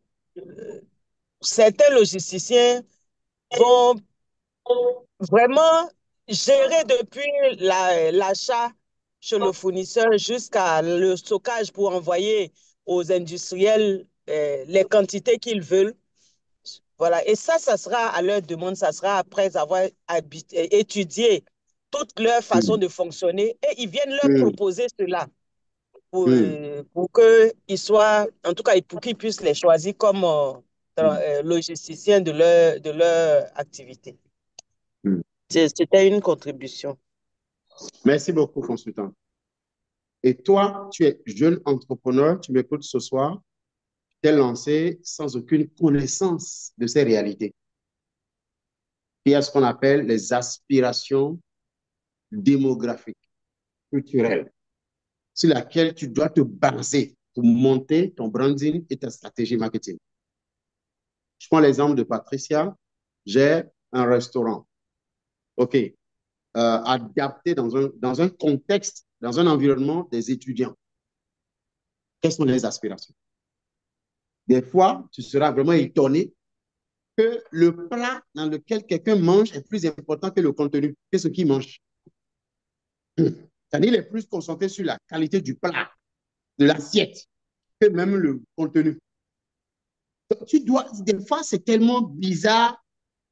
certains logisticiens vont vraiment gérer depuis l'achat chez le fournisseur jusqu'à le stockage pour envoyer aux industriels les quantités qu'ils veulent. Voilà. Et ça sera à leur demande, ça sera après avoir étudié toute leur façon de fonctionner et ils viennent leur proposer cela pour qu'ils soient, en tout cas, pour qu'ils puissent les choisir comme logisticiens de leur activité. C'était une contribution. Merci beaucoup, consultant. Et toi, tu es jeune entrepreneur, tu m'écoutes ce soir, tu t'es lancé sans aucune connaissance de ces réalités. Il y a ce qu'on appelle les aspirations démographiques, culturelles, sur laquelle tu dois te baser pour monter ton branding et ta stratégie marketing. Je prends l'exemple de Patricia. J'ai un restaurant. OK. Adapté dans un contexte, dans un environnement des étudiants. Quelles sont les aspirations? Des fois, tu seras vraiment étonné que le plat dans lequel quelqu'un mange est plus important que le contenu, que ce qu'il mange. C'est-à-dire, il est plus concentré sur la qualité du plat, de l'assiette, que même le contenu. Donc, des fois, c'est tellement bizarre,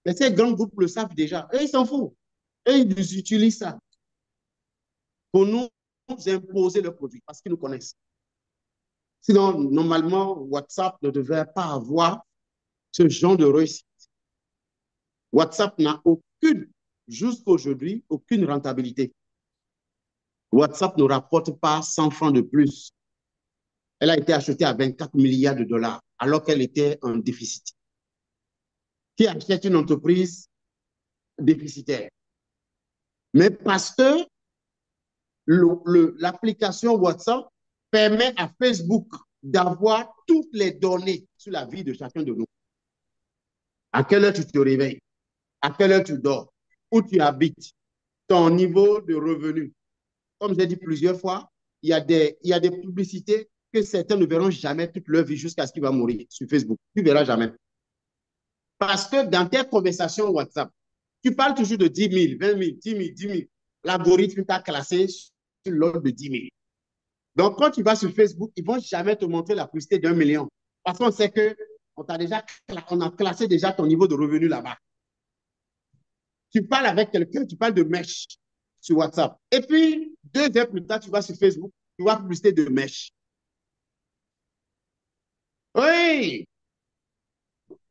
mais ces grands groupes le savent déjà. Eux, ils s'en foutent. Eux, ils utilisent ça pour nous imposer le produit parce qu'ils nous connaissent. Sinon, normalement, WhatsApp ne devrait pas avoir ce genre de réussite. WhatsApp n'a jusqu'à aujourd'hui, aucune rentabilité. WhatsApp ne rapporte pas 100 francs de plus. Elle a été achetée à 24 milliards de dollars alors qu'elle était en déficit. Qui achète une entreprise déficitaire? Mais parce que l'application WhatsApp permet à Facebook d'avoir toutes les données sur la vie de chacun de nous. À quelle heure tu te réveilles? À quelle heure tu dors? Où tu habites? Ton niveau de revenu. Comme j'ai dit plusieurs fois, il y a des publicités que certains ne verront jamais toute leur vie jusqu'à ce qu'ils vont mourir sur Facebook. Tu ne verras jamais. Parce que dans tes conversations WhatsApp, tu parles toujours de 10 000, 20 000, 10 000, 10 000. L'algorithme t'a classé sur l'ordre de 10 000. Donc, quand tu vas sur Facebook, ils ne vont jamais te montrer la publicité d'1 million. Parce qu'on sait qu'on a classé déjà ton niveau de revenu là-bas. Tu parles avec quelqu'un, tu parles de mèche sur WhatsApp. Et puis, 2 heures plus tard, tu vas sur Facebook, tu vois publicité de mèche. Oui.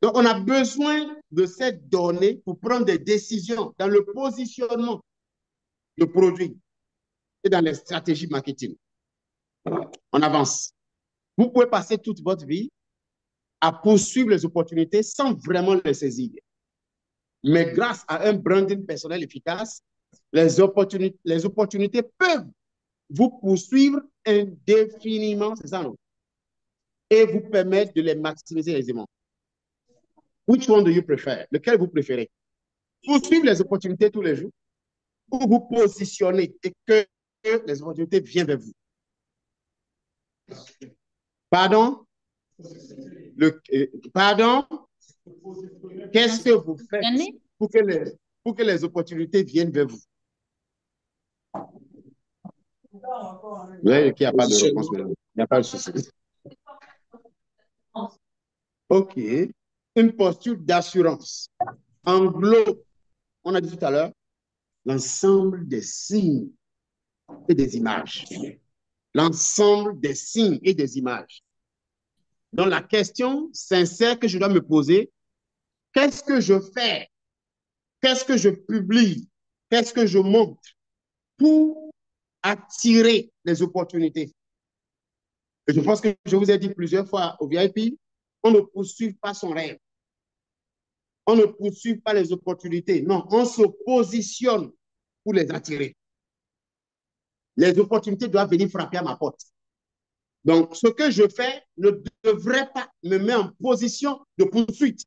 Donc, on a besoin de cette donnée pour prendre des décisions dans le positionnement de produits et dans les stratégies marketing. On avance. Vous pouvez passer toute votre vie à poursuivre les opportunités sans vraiment les saisir. Mais grâce à un branding personnel efficace, les opportunités peuvent vous poursuivre indéfiniment, c'est ça, non? Et vous permettre de les maximiser aisément. Which one do you prefer? Lequel vous préférez? Poursuivre les opportunités tous les jours ou vous positionner et que les opportunités viennent vers vous? Pardon? Pardon? Qu'est-ce que vous faites pour que les opportunités viennent vers vous? Oui, qu'il n'y a pas de réponse. Il n'y a pas de souci. OK. Une posture d'assurance englobe, on a dit tout à l'heure, l'ensemble des signes et des images. L'ensemble des signes et des images. Donc, la question sincère que je dois me poser, qu'est-ce que je fais? Qu'est-ce que je publie? Qu'est-ce que je montre pour attirer les opportunités? Et je pense que je vous ai dit plusieurs fois au VIP, on ne poursuit pas son rêve. On ne poursuit pas les opportunités. Non, on se positionne pour les attirer. Les opportunités doivent venir frapper à ma porte. Donc, ce que je fais ne devrait pas me mettre en position de poursuite,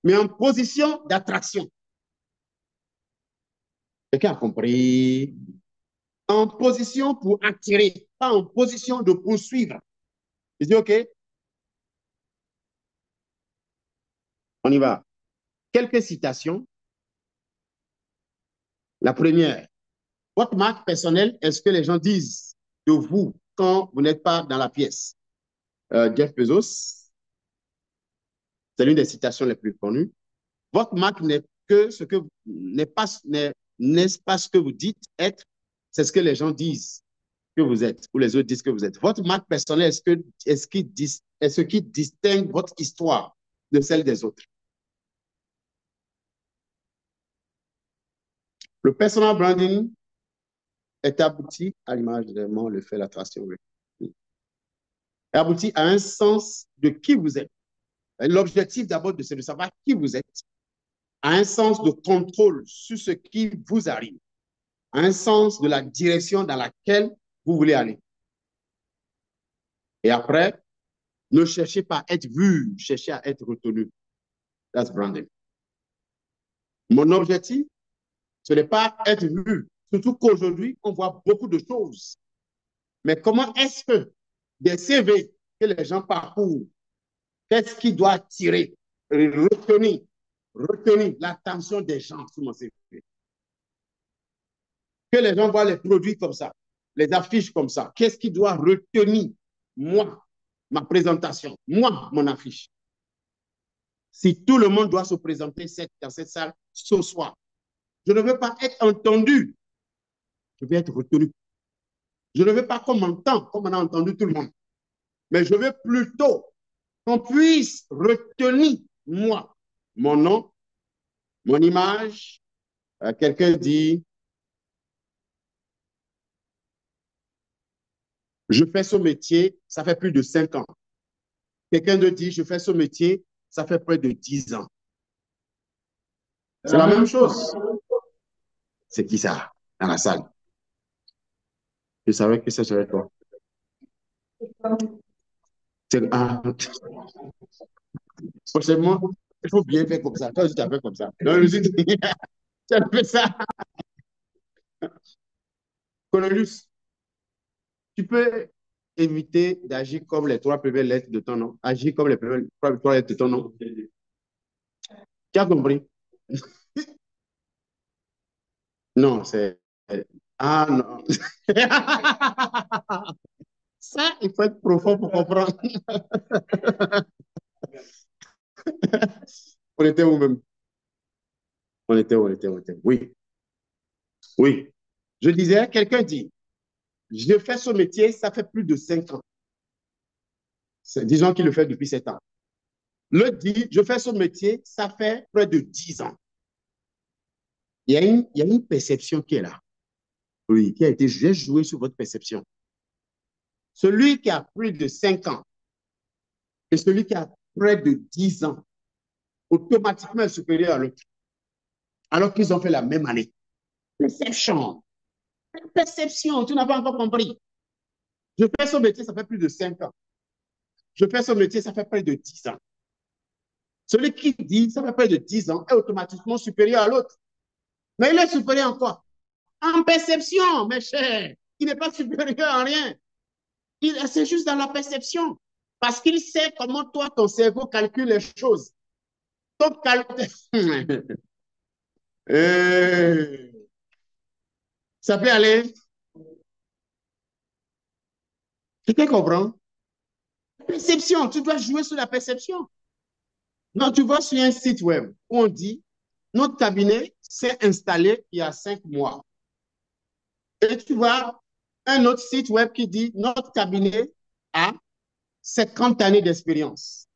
mais en position d'attraction. Quelqu'un a compris? En position pour attirer, pas en position de poursuivre. Je dis, OK, on y va. Quelques citations. La première, votre marque personnelle est ce que les gens disent de vous quand vous n'êtes pas dans la pièce. Jeff Bezos, c'est l'une des citations les plus connues. Votre marque n'est que ce que n'est-ce pas ce que vous dites être, c'est ce que les gens disent que vous êtes, ou les autres disent que vous êtes. Votre marque personnelle est ce qui distingue votre histoire de celle des autres. Le personal branding est abouti à l'image de le fait, l'attraction. Est abouti à un sens de qui vous êtes. L'objectif d'abord, c'est de savoir qui vous êtes, à un sens de contrôle sur ce qui vous arrive, à un sens de la direction dans laquelle vous voulez aller. Et après, ne cherchez pas à être vu, cherchez à être retenu. That's branding. Mon objectif, ce n'est pas être vu, surtout qu'aujourd'hui, on voit beaucoup de choses. Mais comment est-ce que des CV que les gens parcourent, qu'est-ce qui doit attirer, retenir l'attention des gens sur mon CV? Que les gens voient les produits comme ça, les affiches comme ça. Qu'est-ce qui doit retenir, moi, ma présentation, moi, mon affiche? Si tout le monde doit se présenter dans cette salle ce soir, je ne veux pas être entendu, je veux être retenu. Je ne veux pas qu'on m'entende comme on a entendu tout le monde, mais je veux plutôt qu'on puisse retenir moi, mon nom, mon image. Quelqu'un dit, je fais ce métier, ça fait plus de 5 ans. Quelqu'un d'autre dit, je fais ce métier, ça fait près de 10 ans. C'est la même chose. C'est qui ça, dans la salle? Je savais que ça serait toi. Forcément, il faut bien faire comme ça. Toi, tu as fait comme ça. Donc, je me suis dit, tu as fait ça. Cornelius, tu peux éviter d'agir comme les 3 premières lettres de ton nom. Agir comme les 3 lettres de ton nom. Tu as compris? Non, c'est... Ah non. Ça, il faut être profond pour comprendre. On était où même? On était. Oui. Oui. Je disais, quelqu'un dit, je fais ce métier, ça fait plus de 5 ans. Disons qu'il le fait depuis 7 ans. Le dit, je fais ce métier, ça fait près de 10 ans. Il y a une perception qui est là. Oui, qui a été jouée sur votre perception. Celui qui a plus de 5 ans et celui qui a près de 10 ans, automatiquement est supérieur à l'autre. Alors qu'ils ont fait la même année. Perception. Perception, tu n'as pas encore compris. Je fais ce métier, ça fait plus de 5 ans. Je fais ce métier, ça fait près de 10 ans. Celui qui dit, ça fait près de 10 ans, est automatiquement supérieur à l'autre. Mais il est supérieur en quoi? En perception, mes chers. Il n'est pas supérieur en rien. C'est juste dans la perception. Parce qu'il sait comment toi, ton cerveau calcule les choses. Ton ça peut aller. Quelqu'un comprend? Perception, tu dois jouer sur la perception. Non, tu vas sur un site web où on dit Notre cabinet s'est installé il y a 5 mois. Et tu vois un autre site web qui dit notre cabinet a 50 années d'expérience.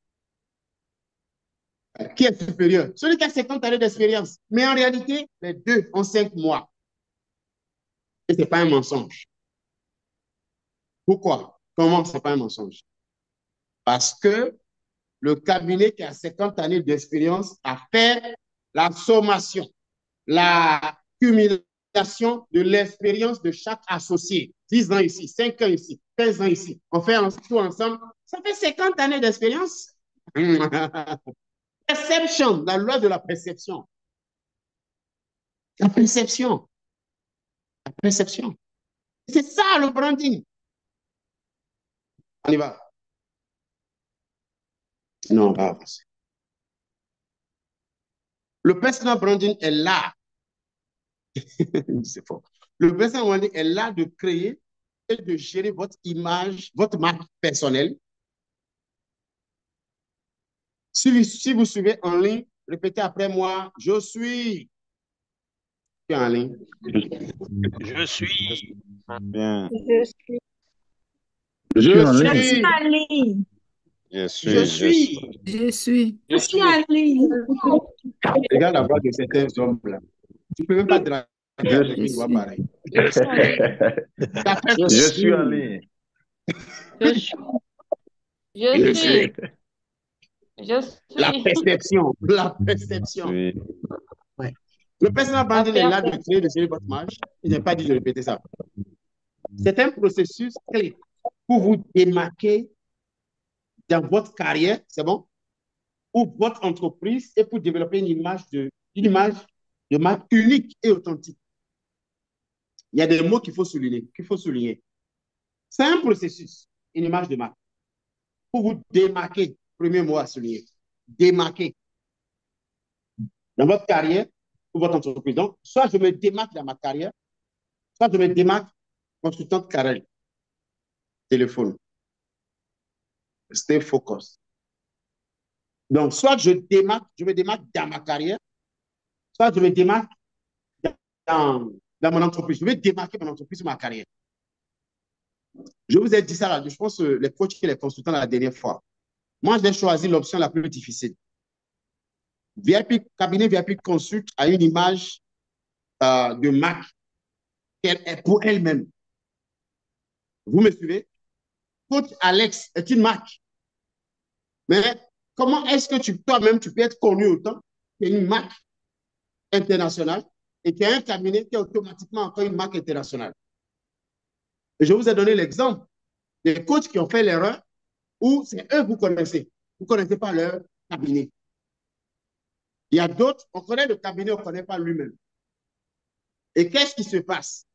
Qui est supérieur? Celui qui a 50 années d'expérience. Mais en réalité, les deux ont 5 mois. Et ce n'est pas un mensonge. Pourquoi? Comment ce n'est pas un mensonge? Parce que le cabinet qui a 50 années d'expérience a fait la sommation, la cumulation de l'expérience de chaque associé. 10 ans ici, 5 ans ici, 15 ans ici. On fait tout ensemble. Ça fait 50 années d'expérience. Perception, la loi de la perception. La perception. La perception. C'est ça le branding. On y va. Non, on va avancer. Le personal branding est là. C'est fort. Le personal branding est là de créer et de gérer votre image, votre marque personnelle. Si vous suivez en ligne, répétez après moi, je suis en ligne. Je suis. Bien. Je suis. Je suis en Je ligne. suis en ligne. Je suis. Je suis. Je suis. Je suis en ligne. Regarde la voix de certains hommes là. Tu ne peux même pas draguer avec Je une voix suis. pareille. Je suis en ligne. La Je suis en ligne. Je suis. Je Je suis. suis. Je La suis. perception. La Je perception. suis. Ouais. Le personal branding est là de créer, de gérer votre image. Il n'est pas dit de répéter ça. C'est un processus clé pour vous démarquer dans votre carrière, c'est bon, ou votre entreprise et pour développer une image de marque unique et authentique. Il y a des mots qu'il faut souligner. C'est un processus, une image de marque. Pour vous démarquer, premier mot à souligner, démarquer dans votre carrière ou votre entreprise. Donc, soit je me démarque dans ma carrière, soit je me démarque consultante carrière. Téléphone. Stay focus. Donc, soit je me démarque dans ma carrière, soit je me démarque dans mon entreprise. Je vais démarquer mon entreprise ou ma carrière. Je vous ai dit ça là, je pense les coachs et les consultants la dernière fois. Moi, j'ai choisi l'option la plus difficile. Cabinet VIP Consult a une image de marque pour elle-même. Vous me suivez? Coach Alex est une marque. Mais comment est-ce que toi-même, tu peux être connu autant qu'une marque internationale et qu'il y a un cabinet qui est automatiquement encore une marque internationale? Et je vous ai donné l'exemple des coachs qui ont fait l'erreur où c'est eux que vous connaissez. Vous ne connaissez pas leur cabinet. Il y a d'autres, on connaît le cabinet, on ne connaît pas lui-même. Et qu'est-ce qui se passe?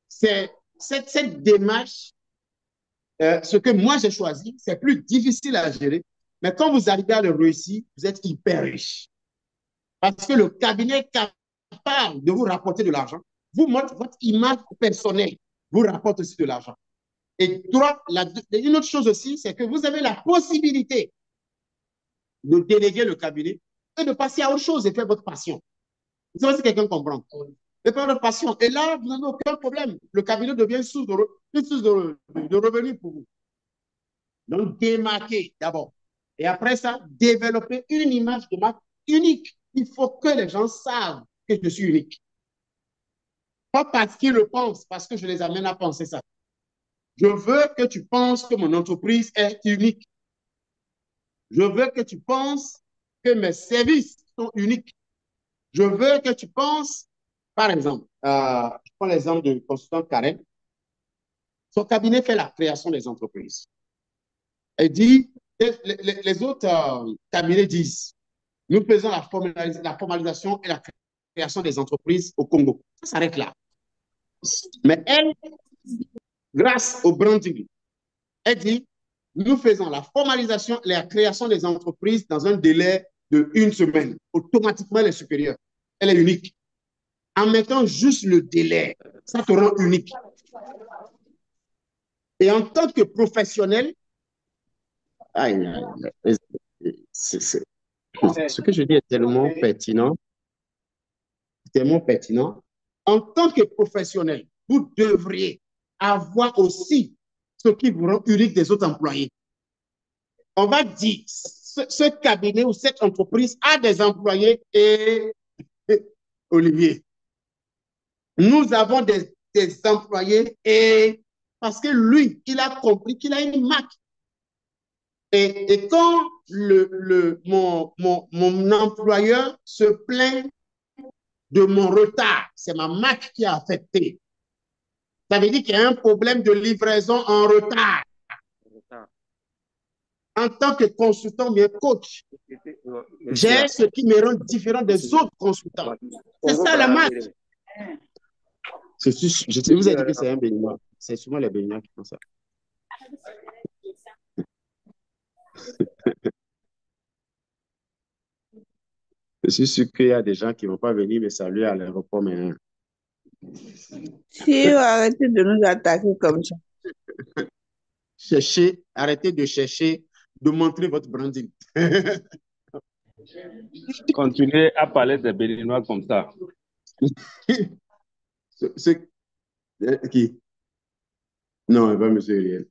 C'est cette démarche, ce que moi j'ai choisi, c'est plus difficile à gérer. Mais quand vous arrivez à le réussir, vous êtes hyper riche. Parce que le cabinet est capable de vous rapporter de l'argent, vous montre votre image personnelle, vous rapporte aussi de l'argent. Et une autre chose aussi, c'est que vous avez la possibilité de déléguer le cabinet et de passer à autre chose et faire votre passion. Vous savez si quelqu'un comprend. Et faire votre passion. Et là, vous n'avez aucun problème. Le cabinet devient une source de revenus pour vous. Donc, démarquer d'abord. Et après ça, développer une image de marque unique. Il faut que les gens savent que je suis unique. Pas parce qu'ils le pensent, parce que je les amène à penser ça. Je veux que tu penses que mon entreprise est unique. Je veux que tu penses que mes services sont uniques. Je veux que tu penses, par exemple, je prends l'exemple de consultant Karen. Son cabinet fait la création des entreprises. Elle dit, les autres cabinets disent, nous faisons la formalisation et la création des entreprises au Congo. Ça s'arrête là. Mais elle, grâce au branding, elle dit, nous faisons la formalisation et la création des entreprises dans un délai de 1 semaine. Automatiquement, elle est supérieure. Elle est unique. En mettant juste le délai, ça te rend unique. Et en tant que professionnel, Ce que je dis est tellement pertinent, tellement pertinent. En tant que professionnel, vous devriez avoir aussi ce qui vous rend unique des autres employés. On va dire, ce cabinet ou cette entreprise a des employés et Olivier, nous avons des employés et parce que lui, il a compris qu'il a une marque. Et quand mon employeur se plaint de mon retard, c'est ma marque qui a affecté. Ça veut dire qu'il y a un problème de livraison en retard. En tant que consultant, mais coach, j'ai ce qui me rend différent des autres consultants. C'est ça la marque. Je vous ai dit que c'est un béninois. C'est souvent les béninois qui font ça. Je suis sûr qu'il y a des gens qui ne vont pas venir me saluer à l'aéroport maintenant. Si arrêtez de nous attaquer comme ça. Arrêtez de chercher, de montrer votre branding. Continuez à parler des Béninois comme ça. Qui? Non, pas M. Uriel.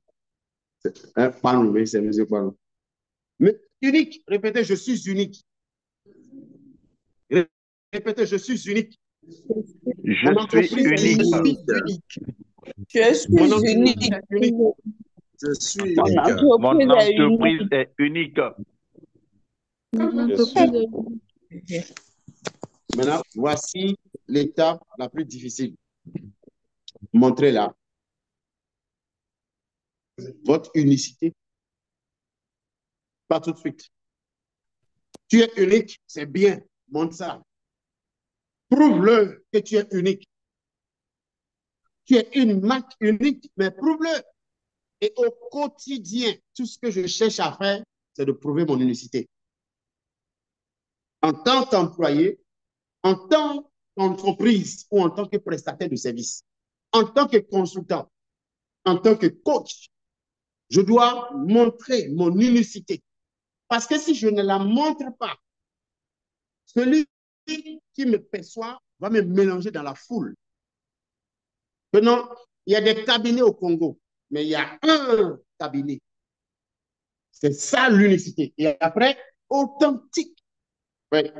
Pardon, mais c'est M. Pardon. Mais unique, répétez, je suis unique. Répétez, je suis unique. Je suis unique. Je suis unique. Je suis unique. Mon entreprise est unique. Maintenant, voici l'étape la plus difficile. Montrez-la. Votre unicité. Pas tout de suite. Tu es unique, c'est bien. Montre ça. Prouve-le que tu es unique. Tu es une marque unique, mais prouve-le. Et au quotidien, tout ce que je cherche à faire, c'est de prouver mon unicité. En tant qu'employé, en tant qu'entreprise ou en tant que prestataire de service, en tant que consultant, en tant que coach, je dois montrer mon unicité. Parce que si je ne la montre pas, celui qui me perçoit va me mélanger dans la foule. Maintenant, il y a des cabinets au Congo, mais il y a un cabinet. C'est ça l'unicité. Et après, authentique. Ouais.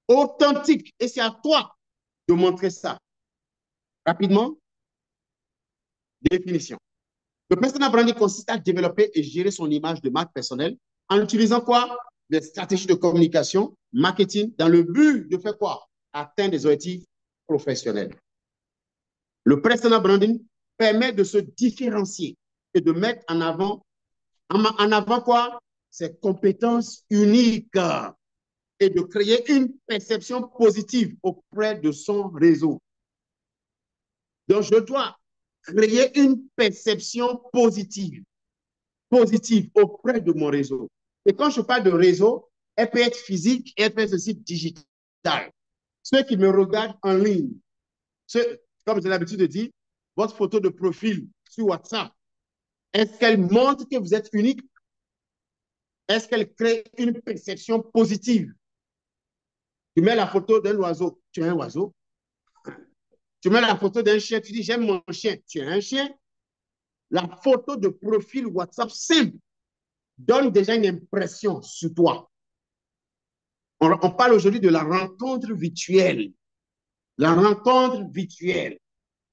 Authentique. Et c'est à toi de montrer ça. Rapidement, définition. Le personal branding consiste à développer et gérer son image de marque personnelle en utilisant quoi? Des stratégies de communication, marketing, dans le but de faire quoi? Atteindre des objectifs professionnels. Le personal branding permet de se différencier et de mettre en avant quoi? Ses compétences uniques et de créer une perception positive auprès de son réseau. Donc, je dois créer une perception positive auprès de mon réseau. Et quand je parle de réseau, elle peut être physique et elle peut être aussi digitale. Ceux qui me regardent en ligne, comme j'ai l'habitude de dire, votre photo de profil sur WhatsApp, est-ce qu'elle montre que vous êtes unique? Est-ce qu'elle crée une perception positive? Tu mets la photo d'un oiseau, tu es un oiseau. Tu mets la photo d'un chien, tu dis j'aime mon chien, tu es un chien. La photo de profil WhatsApp simple donne déjà une impression sur toi. On parle aujourd'hui de la rencontre virtuelle. La rencontre virtuelle.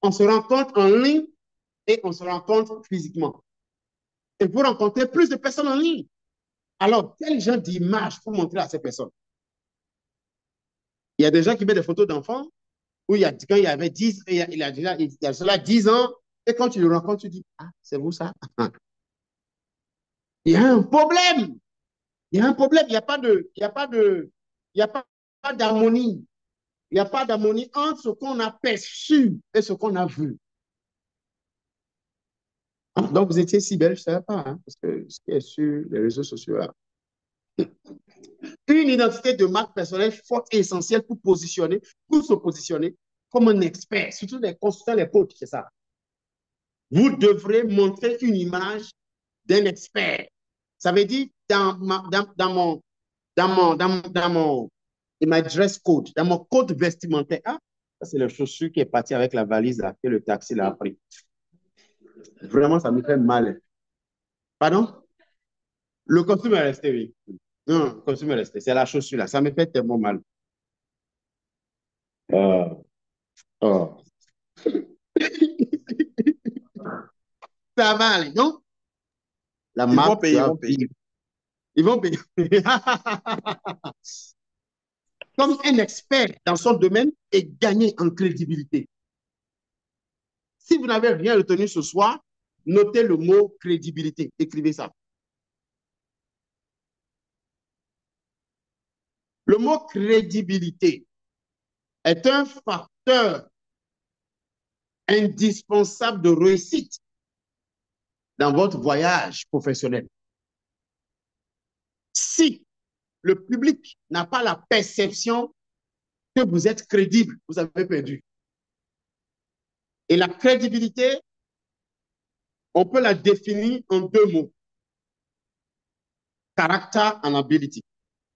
On se rencontre en ligne et on se rencontre physiquement. Et vous rencontrez plus de personnes en ligne. Alors, quel genre d'image faut montrer à ces personnes? Il y a des gens qui mettent des photos d'enfants où quand il y avait 10, il y a cela 10 ans, et quand tu le rencontres, tu dis, ah, c'est vous ça? Il y a un problème. Il y a un problème. Il n'y a pas d'harmonie. Il n'y a pas d'harmonie entre ce qu'on a perçu et ce qu'on a vu. Donc, vous étiez si belle, je ne savais pas, hein, parce que ce qui est sur les réseaux sociaux là. Une identité de marque personnelle forte et essentielle pour se positionner comme un expert, surtout les consultants, les coachs, c'est ça. Vous devrez montrer une image d'un expert. Ça veut dire, dans in my dress code, dans mon code vestimentaire. Ah, ça, c'est le chaussure qui est parti avec la valise là, que le taxi l'a pris. Vraiment, ça me fait mal. Pardon? Le costume est resté, oui. Non, le costume est resté. C'est la chaussure là. Ça me fait tellement mal. Oh. Ça va aller, non? La Ils vont marque payer, ils doit vont payer. vivre. Ils vont payer. Comme un expert dans son domaine et gagner en crédibilité. Si vous n'avez rien retenu ce soir, notez le mot crédibilité. Écrivez ça. Le mot crédibilité est un facteur indispensable de réussite dans votre voyage professionnel. Si le public n'a pas la perception que vous êtes crédible, vous avez perdu. Et la crédibilité, on peut la définir en deux mots. Character and ability.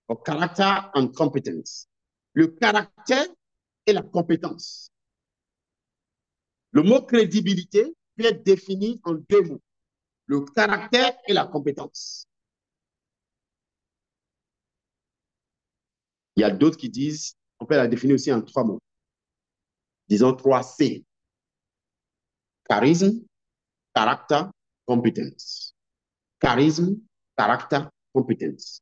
Ou character and competence. Le caractère et la compétence. Le mot crédibilité peut être défini en deux mots. Le caractère et la compétence. Il y a d'autres qui disent, on peut la définir aussi en trois mots. Disons 3C. Charisme, caractère, compétence. Charisme, caractère, compétence.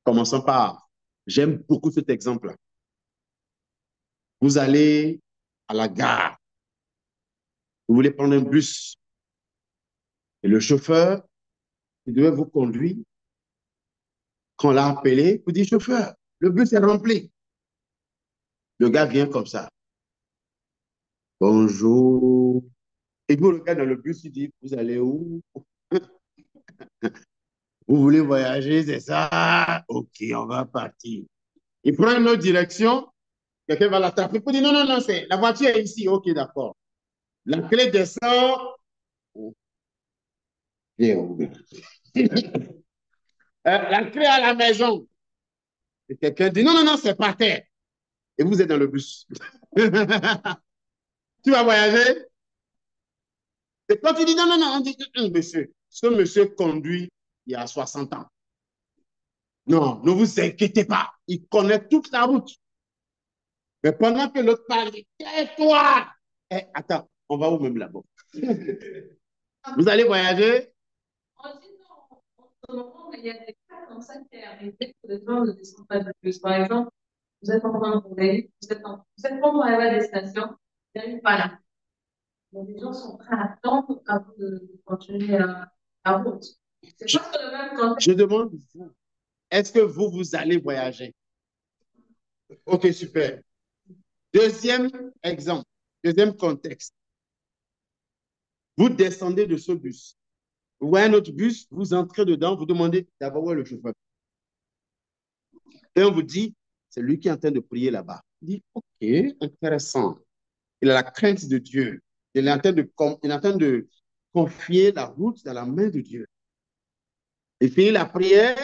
Commençons par, j'aime beaucoup cet exemple-là. Vous allez à la gare, vous voulez prendre un bus, et le chauffeur, il devait vous conduire. Quand on l'a appelé, vous dites, chauffeur, le bus est rempli. Le gars vient comme ça. Bonjour. Et vous, le gars dans le bus, il dit, vous allez où? Vous voulez voyager, c'est ça? Ok, on va partir. Il prend une autre direction, quelqu'un va l'attraper pour dire, non, non, non, c'est la voiture est ici. Ok, d'accord. La clé descend. La clé à la maison. Et quelqu'un dit, non, non, non, c'est par terre. Et vous êtes dans le bus. Tu vas voyager? Et quand tu dis, non, non, non, on dit, monsieur, ce monsieur conduit il y a 60 ans. Non, ne vous inquiétez pas. Il connaît toute la route. Mais pendant que l'autre parle, tais-toi! Eh, attends, on va où même là-bas? Vous allez voyager? Il y a des cas comme ça qui est arrivé que les gens ne descendent pas de bus. Par exemple, vous êtes en train de rouler, vous êtes prêt pour arriver à la destination, il n'y a une panne. Donc, les gens sont prêts à attendre avant de continuer la route. C'est pas le même contexte. Je demande, est-ce que vous allez voyager? Ok, super. Deuxième exemple, deuxième contexte. Vous descendez de ce bus. Vous voyez un autre bus, vous entrez dedans, vous demandez d'abord où est le chauffeur. Et on vous dit, c'est lui qui est en train de prier là-bas. Il dit, ok, intéressant. Il a la crainte de Dieu. Il est en train de confier la route dans la main de Dieu. Il finit la prière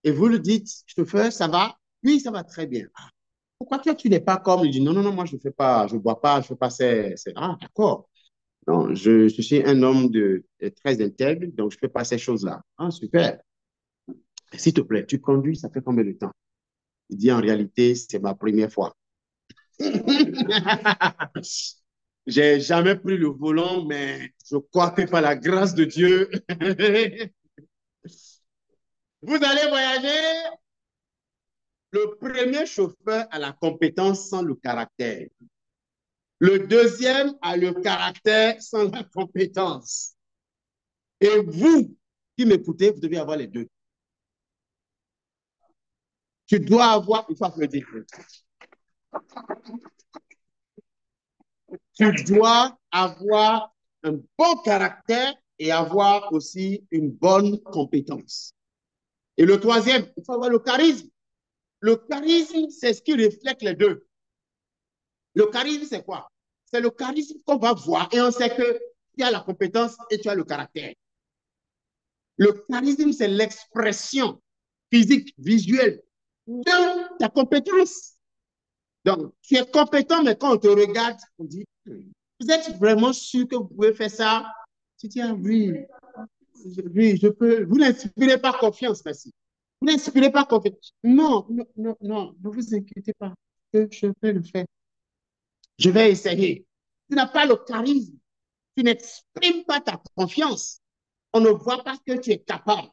et vous lui dites, chauffeur, ça va? Oui, ça va très bien. Ah, pourquoi tu n'es pas comme? Il dit, non, non, non, moi je ne fais pas, je ne bois pas, je ne fais pas Ah, d'accord. Non, je suis un homme très intègre, donc je ne fais pas ces choses-là. Ah, super. S'il te plaît, tu conduis, ça fait combien de temps? Il dit, en réalité, c'est ma première fois. J'ai jamais pris le volant, mais je crois que par la grâce de Dieu, vous allez voyager. Le premier chauffeur a la compétence sans le caractère. Le deuxième a le caractère sans la compétence. Et vous qui m'écoutez, vous devez avoir les deux. Tu dois avoir, il faut applaudir. Tu dois avoir un bon caractère et avoir aussi une bonne compétence. Et le troisième, il faut avoir le charisme. Le charisme, c'est ce qui reflète les deux. Le charisme, c'est quoi? C'est le charisme qu'on va voir et on sait que tu as la compétence et tu as le caractère. Le charisme, c'est l'expression physique, visuelle de ta compétence. Donc, tu es compétent, mais quand on te regarde, on dit, vous êtes vraiment sûr que vous pouvez faire ça? Tu dis, ah, oui, oui, je peux. Vous n'inspirez pas confiance, merci. Vous n'inspirez pas confiance. Non, non, non, non, ne vous inquiétez pas. Je vais le faire. Je vais essayer. Tu n'as pas le charisme. Tu n'exprimes pas ta confiance. On ne voit pas que tu es capable.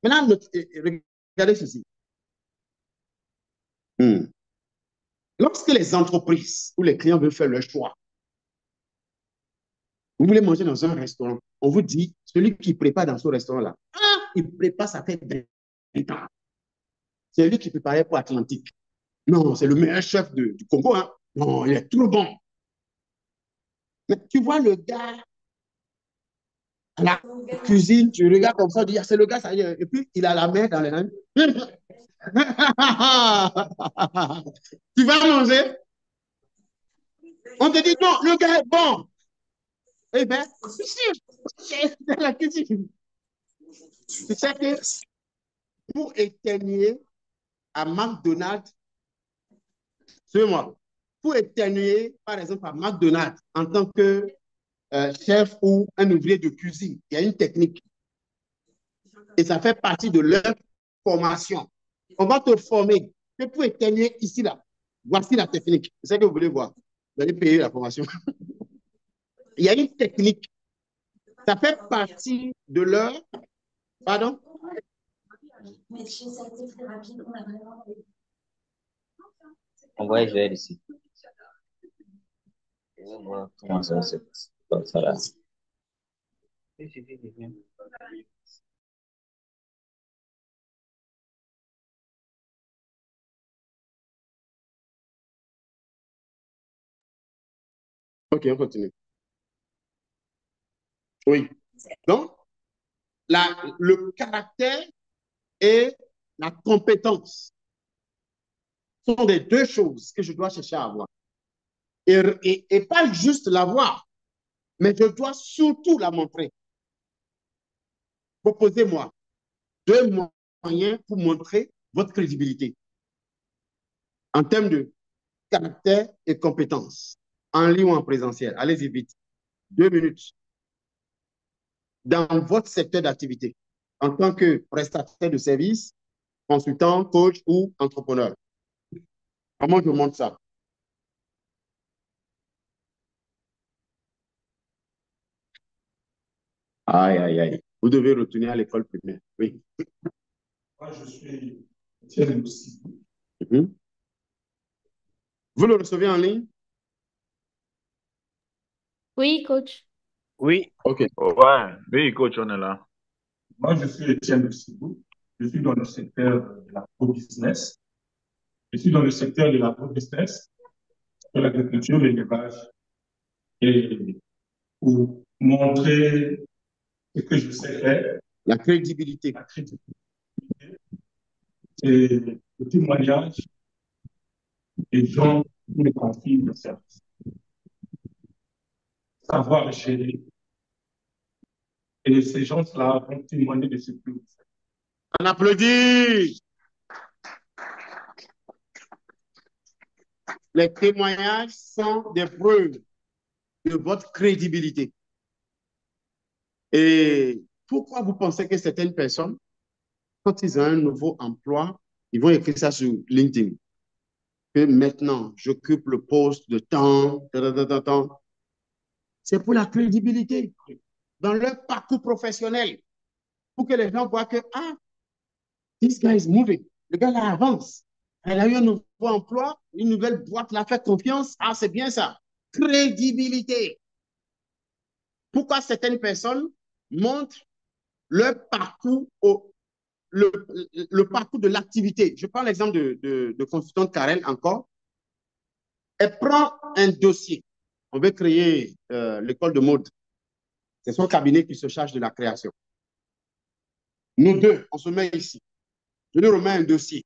Maintenant, regardez ceci. Lorsque les entreprises ou les clients veulent faire leur choix, vous voulez manger dans un restaurant, on vous dit, celui qui prépare dans ce restaurant-là, il prépare, ça fait 20 ans. C'est lui qui préparait pour Atlantique. Non, c'est le meilleur chef du Congo. Hein? Non, il est trop bon. Mais tu vois le gars à la cuisine, tu regardes comme ça, tu dis, c'est le gars, ça y est. Et puis, il a la main dans les mains. Tu vas manger? On te dit, non, le gars est bon. Eh bien, c'est la cuisine. Tu sais que pour éternuer à McDonald's, pour éternuer, par exemple, à McDonald's, en tant que chef ou un ouvrier de cuisine, il y a une technique. Et ça fait partie de leur formation. On va te former. Que pour éternuer ici, là, voici la technique. C'est ce que vous voulez voir. Vous allez payer la formation. Il y a une technique. Ça fait partie de leur... Pardon? On va y ici. On va voir comment ça se passe. Ça là. Ok, on continue. Oui. Donc, le caractère et la compétence sont les deux choses que je dois chercher à avoir. Et pas juste l'avoir, mais je dois surtout la montrer. Proposez-moi 2 moyens pour montrer votre crédibilité en termes de caractère et compétence, en ligne ou en présentiel. Allez-y vite. 2 minutes. Dans votre secteur d'activité, en tant que prestataire de service, consultant, coach ou entrepreneur. Comment je montre ça? Aïe, aïe, aïe. Vous devez retourner à l'école primaire. Oui. Moi, je suis Étienne aussi. Vous le recevez en ligne? Oui, coach. Oui. OK. Ouais, oui, coach, on est là. Moi, je suis Étienne Sibou. Je suis dans le secteur de l'agro-business. Je suis dans le secteur de l'agro-business, de l'agriculture, l'élevage. Et pour montrer ce que je sais faire, la crédibilité. Et le témoignage des gens qui me confient le service. Savoir gérer. Et ces gens-là vont témoigner de ce que vous faites. On applaudit. Les témoignages sont des preuves de votre crédibilité. Et pourquoi vous pensez que certaines personnes, quand ils ont un nouveau emploi, ils vont écrire ça sur LinkedIn? Que maintenant, j'occupe le poste de temps, c'est pour la crédibilité dans leur parcours professionnel, pour que les gens voient que, this guy is moving. Le gars là avance. Elle a eu un nouveau emploi, une nouvelle boîte l'a fait confiance. C'est bien ça. Crédibilité. Pourquoi certaines personnes montrent leur parcours, le parcours de l'activité? Je prends l'exemple de consultante Karel encore. Elle prend un dossier. On veut créer l'école de mode. C'est son cabinet qui se charge de la création. Nous deux, on se met ici. Je lui remets un dossier.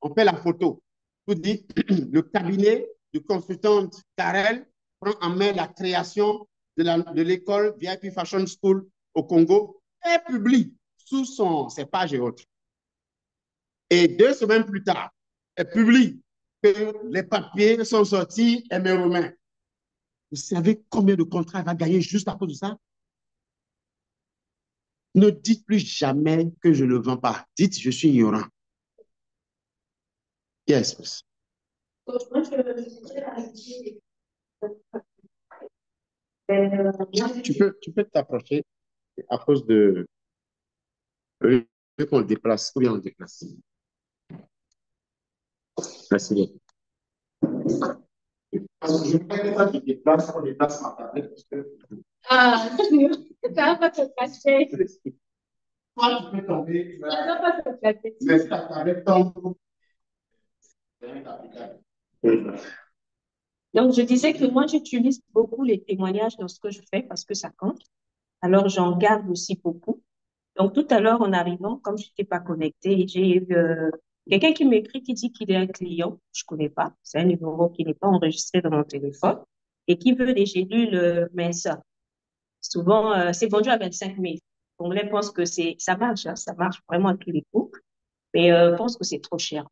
On fait la photo. Tout dit, le cabinet du consultante Karel prend en main la création de l'école VIP Fashion School au Congo et publie sous ses pages et autres. Et 2 semaines plus tard, elle publie que les papiers sont sortis et me remet. Vous savez combien de contrats elle va gagner juste à cause de ça? Ne dites plus jamais que je ne le vends pas. Dites, je suis ignorant. Yes. Tu peux t'approcher à cause de... qu'on le déplace, ou bien on le déplace. Merci. Je voudrais que ça se déplace, on déplace ma tablette. Ah, ça va pas se cacher. Toi, tu peux tomber. Ça va pas se cacher. Mais ta tablette tombe. Donc, je disais que moi, j'utilise beaucoup les témoignages dans ce que je fais parce que ça compte. Alors, j'en garde aussi beaucoup. Donc, tout à l'heure, en arrivant, comme je n'étais pas connectée, j'ai eu quelqu'un qui m'écrit qui dit qu'il est un client. Je connais pas. C'est un numéro qui n'est pas enregistré dans mon téléphone et qui veut des gélules Mensa. Souvent, c'est vendu à 25 000. On pense que ça marche, hein, ça marche vraiment à tous les coups, mais pense que c'est trop cher.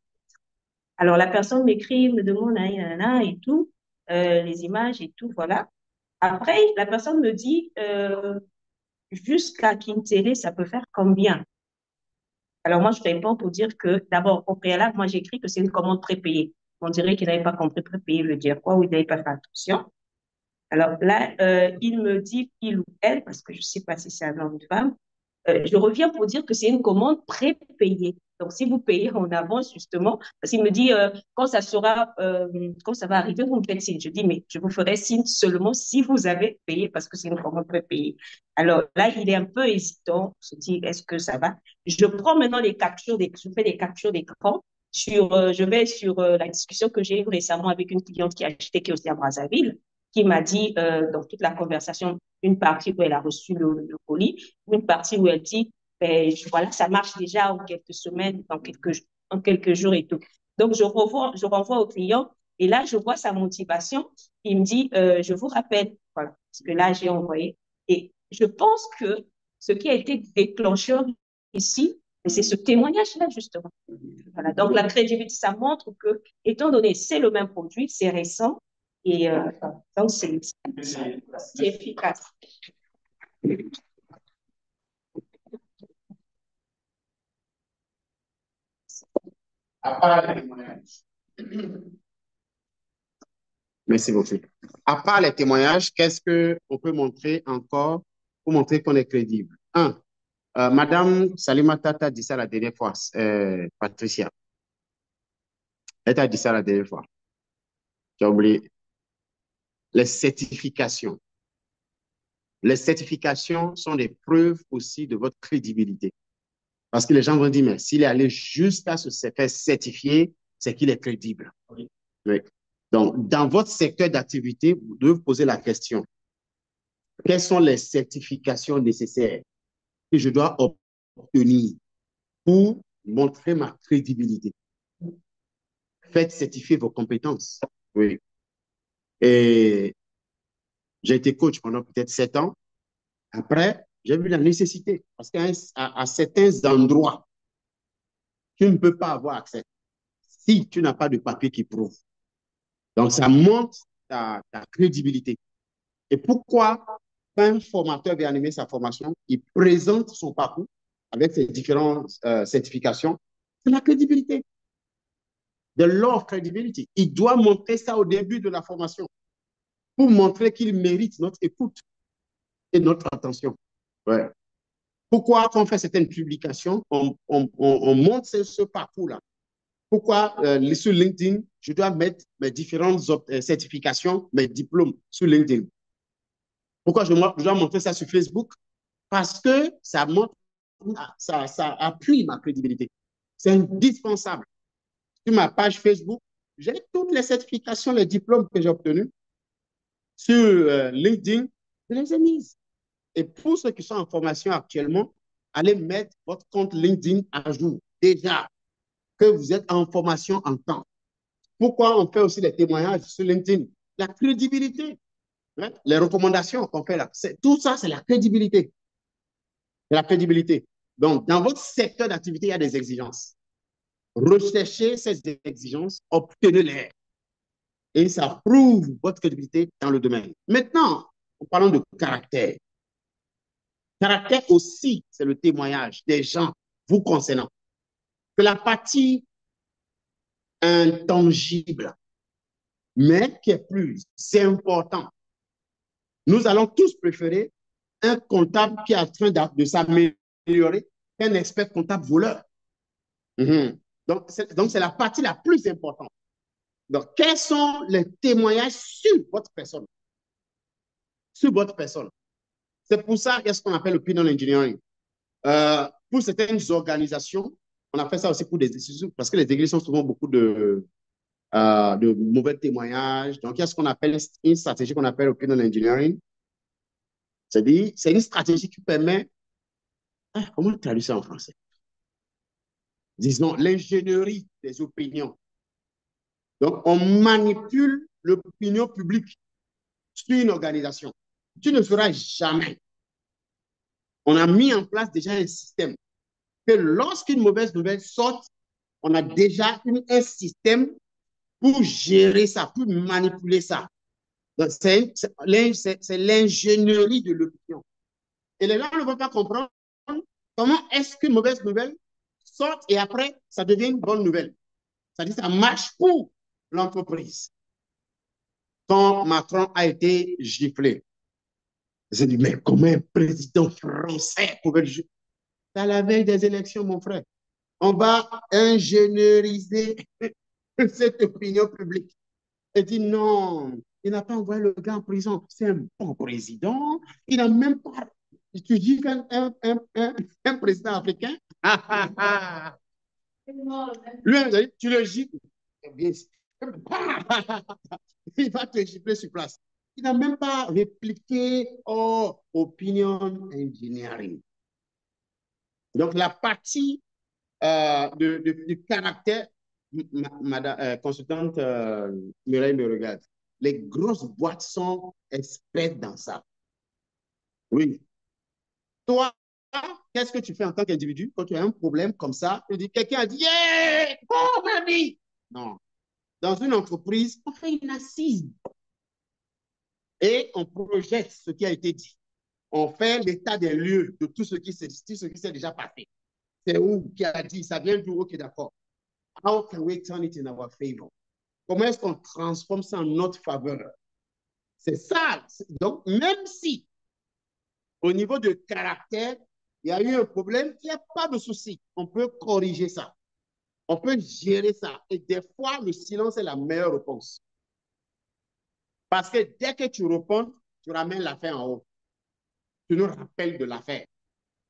Alors, la personne m'écrit, me demande et tout, les images et tout, voilà. Après, la personne me dit, jusqu'à Kintélé, ça peut faire combien? Alors, moi, je réponds pour dire que, d'abord, au préalable, moi, j'écris que c'est une commande prépayée. On dirait qu'il n'avait pas compris prépayé veut dire quoi, ou il n'avait pas fait attention. Alors là, il me dit, il ou elle, parce que je ne sais pas si c'est un homme ou une femme, je reviens pour dire que c'est une commande prépayée. Donc, si vous payez en avance, justement, parce qu'il me dit, quand ça va arriver, vous me faites signe. Je dis, mais je vous ferai signe seulement si vous avez payé, parce que c'est une commande prépayée. Alors là, il est un peu hésitant. Je dis, est-ce que ça va? Je prends maintenant je fais des captures d'écran. Je vais sur la discussion que j'ai eue récemment avec une cliente qui a acheté, qui est aussi à Brazzaville, qui m'a dit, dans toute la conversation, une partie où elle a reçu le colis, une partie où elle dit, ben, voilà, ça marche déjà en quelques semaines, en quelques jours et tout. Donc, je renvoie au client et là, je vois sa motivation. Il me dit, je vous rappelle, voilà, parce que là, j'ai envoyé. Et je pense que ce qui a été déclencheur ici, c'est ce témoignage-là, justement. Voilà. Donc, la crédibilité, ça montre que, étant donné, c'est le même produit, c'est récent, et donc, c'est efficace. À part les témoignages. Merci beaucoup. À part les témoignages, qu'est-ce qu'on peut montrer encore pour montrer qu'on est crédible? Madame Salimata t'a dit ça la dernière fois, Patricia. Elle t'a dit ça la dernière fois. Tu as oublié. Les certifications. Les certifications sont des preuves aussi de votre crédibilité. Parce que les gens vont dire, mais s'il est allé jusqu'à se faire certifier, c'est qu'il est crédible. Oui. Donc, dans votre secteur d'activité, vous devez vous poser la question. Quelles sont les certifications nécessaires que je dois obtenir pour montrer ma crédibilité? Faites certifier vos compétences. Oui. Et j'ai été coach pendant peut-être 7 ans. Après, j'ai vu la nécessité. Parce qu'à certains endroits, tu ne peux pas avoir accès si tu n'as pas de papier qui prouve. Donc, ça montre ta crédibilité. Et pourquoi, quand un formateur vient animer sa formation, il présente son parcours avec ses différentes certifications, c'est la crédibilité. The law of credibility. Il doit montrer ça au début de la formation pour montrer qu'il mérite notre écoute et notre attention. Ouais. Pourquoi, quand on fait certaines publications, on montre ce parcours-là? Pourquoi sur LinkedIn, je dois mettre mes différentes certifications, mes diplômes sur LinkedIn? Pourquoi je dois montrer ça sur Facebook? Parce que ça montre, ça appuie ma crédibilité. C'est indispensable. Sur ma page Facebook, j'ai toutes les certifications, les diplômes que j'ai obtenus. Sur LinkedIn, je les ai mises. Et pour ceux qui sont en formation actuellement, allez mettre votre compte LinkedIn à jour. Déjà que vous êtes en formation en temps. Pourquoi on fait aussi des témoignages sur LinkedIn? La crédibilité. Hein? Les recommandations qu'on fait là. Tout ça, c'est la crédibilité. C'est la crédibilité. Donc, dans votre secteur d'activité, il y a des exigences. recherchez ces exigences, obtenez-les. Et ça prouve votre crédibilité dans le domaine. Maintenant, en parlant de caractère. Caractère aussi, c'est le témoignage des gens vous concernant. C'est la partie intangible, mais qui est plus important. Nous allons tous préférer un comptable qui est en train de s'améliorer qu'un expert comptable voleur. Donc, c'est la partie la plus importante. Donc, quels sont les témoignages sur votre personne? Sur votre personne. C'est pour ça qu'il y a ce qu'on appelle le opinion engineering. Pour certaines organisations, on a fait ça aussi pour des institutions, parce que les églises ont souvent beaucoup de mauvais témoignages. Donc, il y a ce qu'on appelle une stratégie qu'on appelle opinion engineering. C'est-à-dire, c'est une stratégie qui permet, comment on traduit ça en français? Disons, l'ingénierie des opinions. Donc, on manipule l'opinion publique sur une organisation. Tu ne feras jamais. On a mis en place déjà un système que lorsqu'une mauvaise nouvelle sort, on a déjà un système pour gérer ça, pour manipuler ça. Donc, c'est l'ingénierie de l'opinion. Et les gens ne vont pas comprendre comment est-ce qu'une mauvaise nouvelle sort et après, ça devient une bonne nouvelle. C'est-à-dire que ça marche pour l'entreprise. Quand Macron a été giflé, j'ai dit, mais comment un président français pouvait le gifler? C'est à la veille des élections, mon frère. On va ingénieriser cette opinion publique. Et dit non, il n'a pas envoyé le gars en prison. C'est un bon président. Il n'a même pas. Tu dis qu'un président africain, lui, tu le gifles. Il va te gifler sur place. Il n'a même pas répliqué opinion engineering. Donc, la partie du caractère, madame consultante Mireille me regarde. Les grosses boîtes sont expertes dans ça. Oui. Toi, qu'est-ce que tu fais en tant qu'individu quand tu as un problème comme ça? Tu dis, quelqu'un a dit, yeah! Oh, mamie! Non. Dans une entreprise, on fait une assise et on projette ce qui a été dit. On fait l'état des lieux de tout ce qui s'est déjà passé. C'est où, qui a dit, ça vient d'où? Ok, d'accord. How can we turn it in our favor? Comment est-ce qu'on transforme ça en notre faveur? C'est ça. Donc, même si au niveau de caractère, il y a eu un problème, il n'y a pas de souci. On peut corriger ça. On peut gérer ça. Et des fois, le silence est la meilleure réponse. Parce que dès que tu réponds, tu ramènes l'affaire en haut. Tu nous rappelles de l'affaire.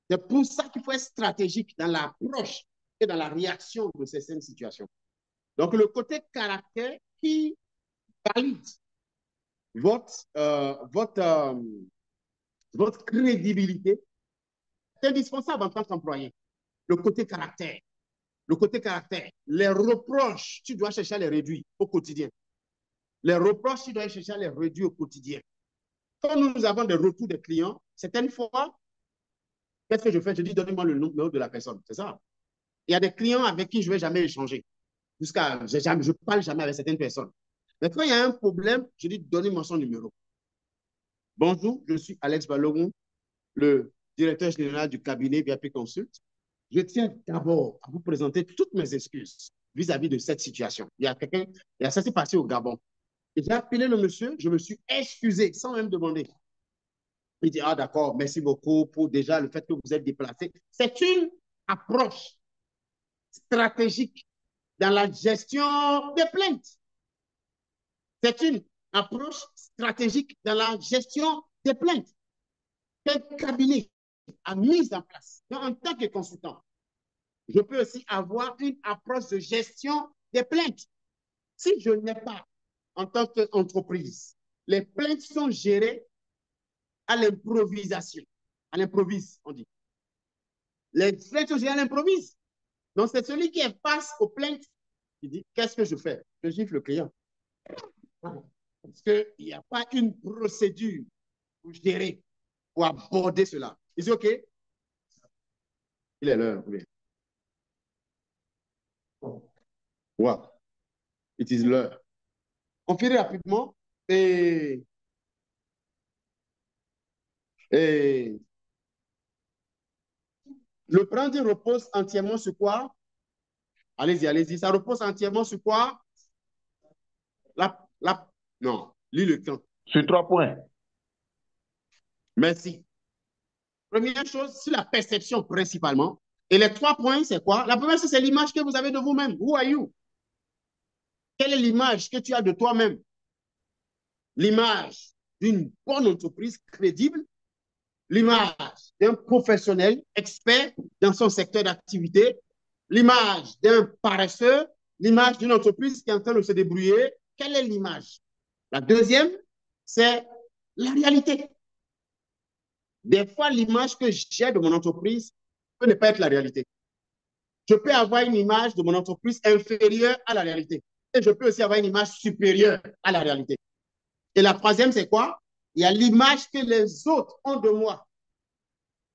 C'est pour ça qu'il faut être stratégique dans l'approche et dans la réaction de certaines situations. Donc, le côté caractère qui valide votre crédibilité, c'est indispensable en tant qu'employé. Le côté caractère. Le côté caractère. Les reproches, tu dois chercher à les réduire au quotidien. Les reproches, tu dois chercher à les réduire au quotidien. Quand nous avons des retours des clients, certaines fois, qu'est-ce que je fais? Je dis, donnez-moi le numéro de la personne. C'est ça. Il y a des clients avec qui je ne vais jamais échanger. Je ne parle jamais avec certaines personnes. Mais quand il y a un problème, je dis, donnez-moi son numéro. Bonjour, je suis Alex Balogun, le directeur général du cabinet VIP Consult. Je tiens d'abord à vous présenter toutes mes excuses vis-à-vis de cette situation. Ça s'est passé au Gabon. J'ai appelé le monsieur, je me suis excusé sans même demander. Il dit, ah d'accord, merci beaucoup pour déjà le fait que vous êtes déplacé. C'est une approche stratégique dans la gestion des plaintes. C'est une approche stratégique dans la gestion des plaintes. Quel cabinet a mis en place? Donc, en tant que consultant, je peux aussi avoir une approche de gestion des plaintes. Si je n'ai pas, en tant qu'entreprise, les plaintes sont gérées à l'improvisation. À l'improvise, on dit. Les plaintes sont gérées à l'improvise. Donc, c'est celui qui est face aux plaintes qui dit, qu'est-ce que je fais? Je gifle le client. Parce qu'il n'y a pas une procédure pour gérer, pour aborder cela. Il dit, OK, il est l'heure. Oui. Wow, it is l'heure. On finit rapidement et le branding repose entièrement sur quoi? Allez-y, allez-y. Ça repose entièrement sur quoi? Non, lis le temps. Sur 3 points. Merci. Première chose, c'est la perception principalement. Et les 3 points, c'est quoi? La première, c'est l'image que vous avez de vous-même. Who are you? Quelle est l'image que tu as de toi-même? L'image d'une bonne entreprise crédible, l'image d'un professionnel expert dans son secteur d'activité, l'image d'un paresseux, l'image d'une entreprise qui est en train de se débrouiller. Quelle est l'image? La deuxième, c'est la réalité. Des fois, l'image que j'ai de mon entreprise peut ne pas être la réalité. Je peux avoir une image de mon entreprise inférieure à la réalité. Et je peux aussi avoir une image supérieure à la réalité. Et la troisième, c'est quoi? Il y a l'image que les autres ont de moi.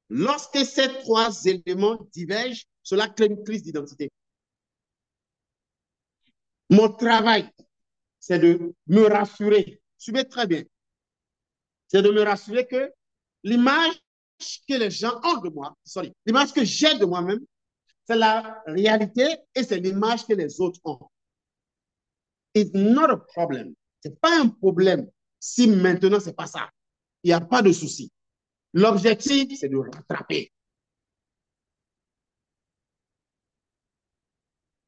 Lorsque ces 3 éléments divergent, cela crée une crise d'identité. Mon travail, c'est de me rassurer. Suivez très bien. C'est de me rassurer que l'image que les gens ont de moi, l'image que j'ai de moi-même, c'est la réalité et c'est l'image que les autres ont. It's not a problem. Ce n'est pas un problème si maintenant ce n'est pas ça. Il n'y a pas de souci. L'objectif, c'est de rattraper.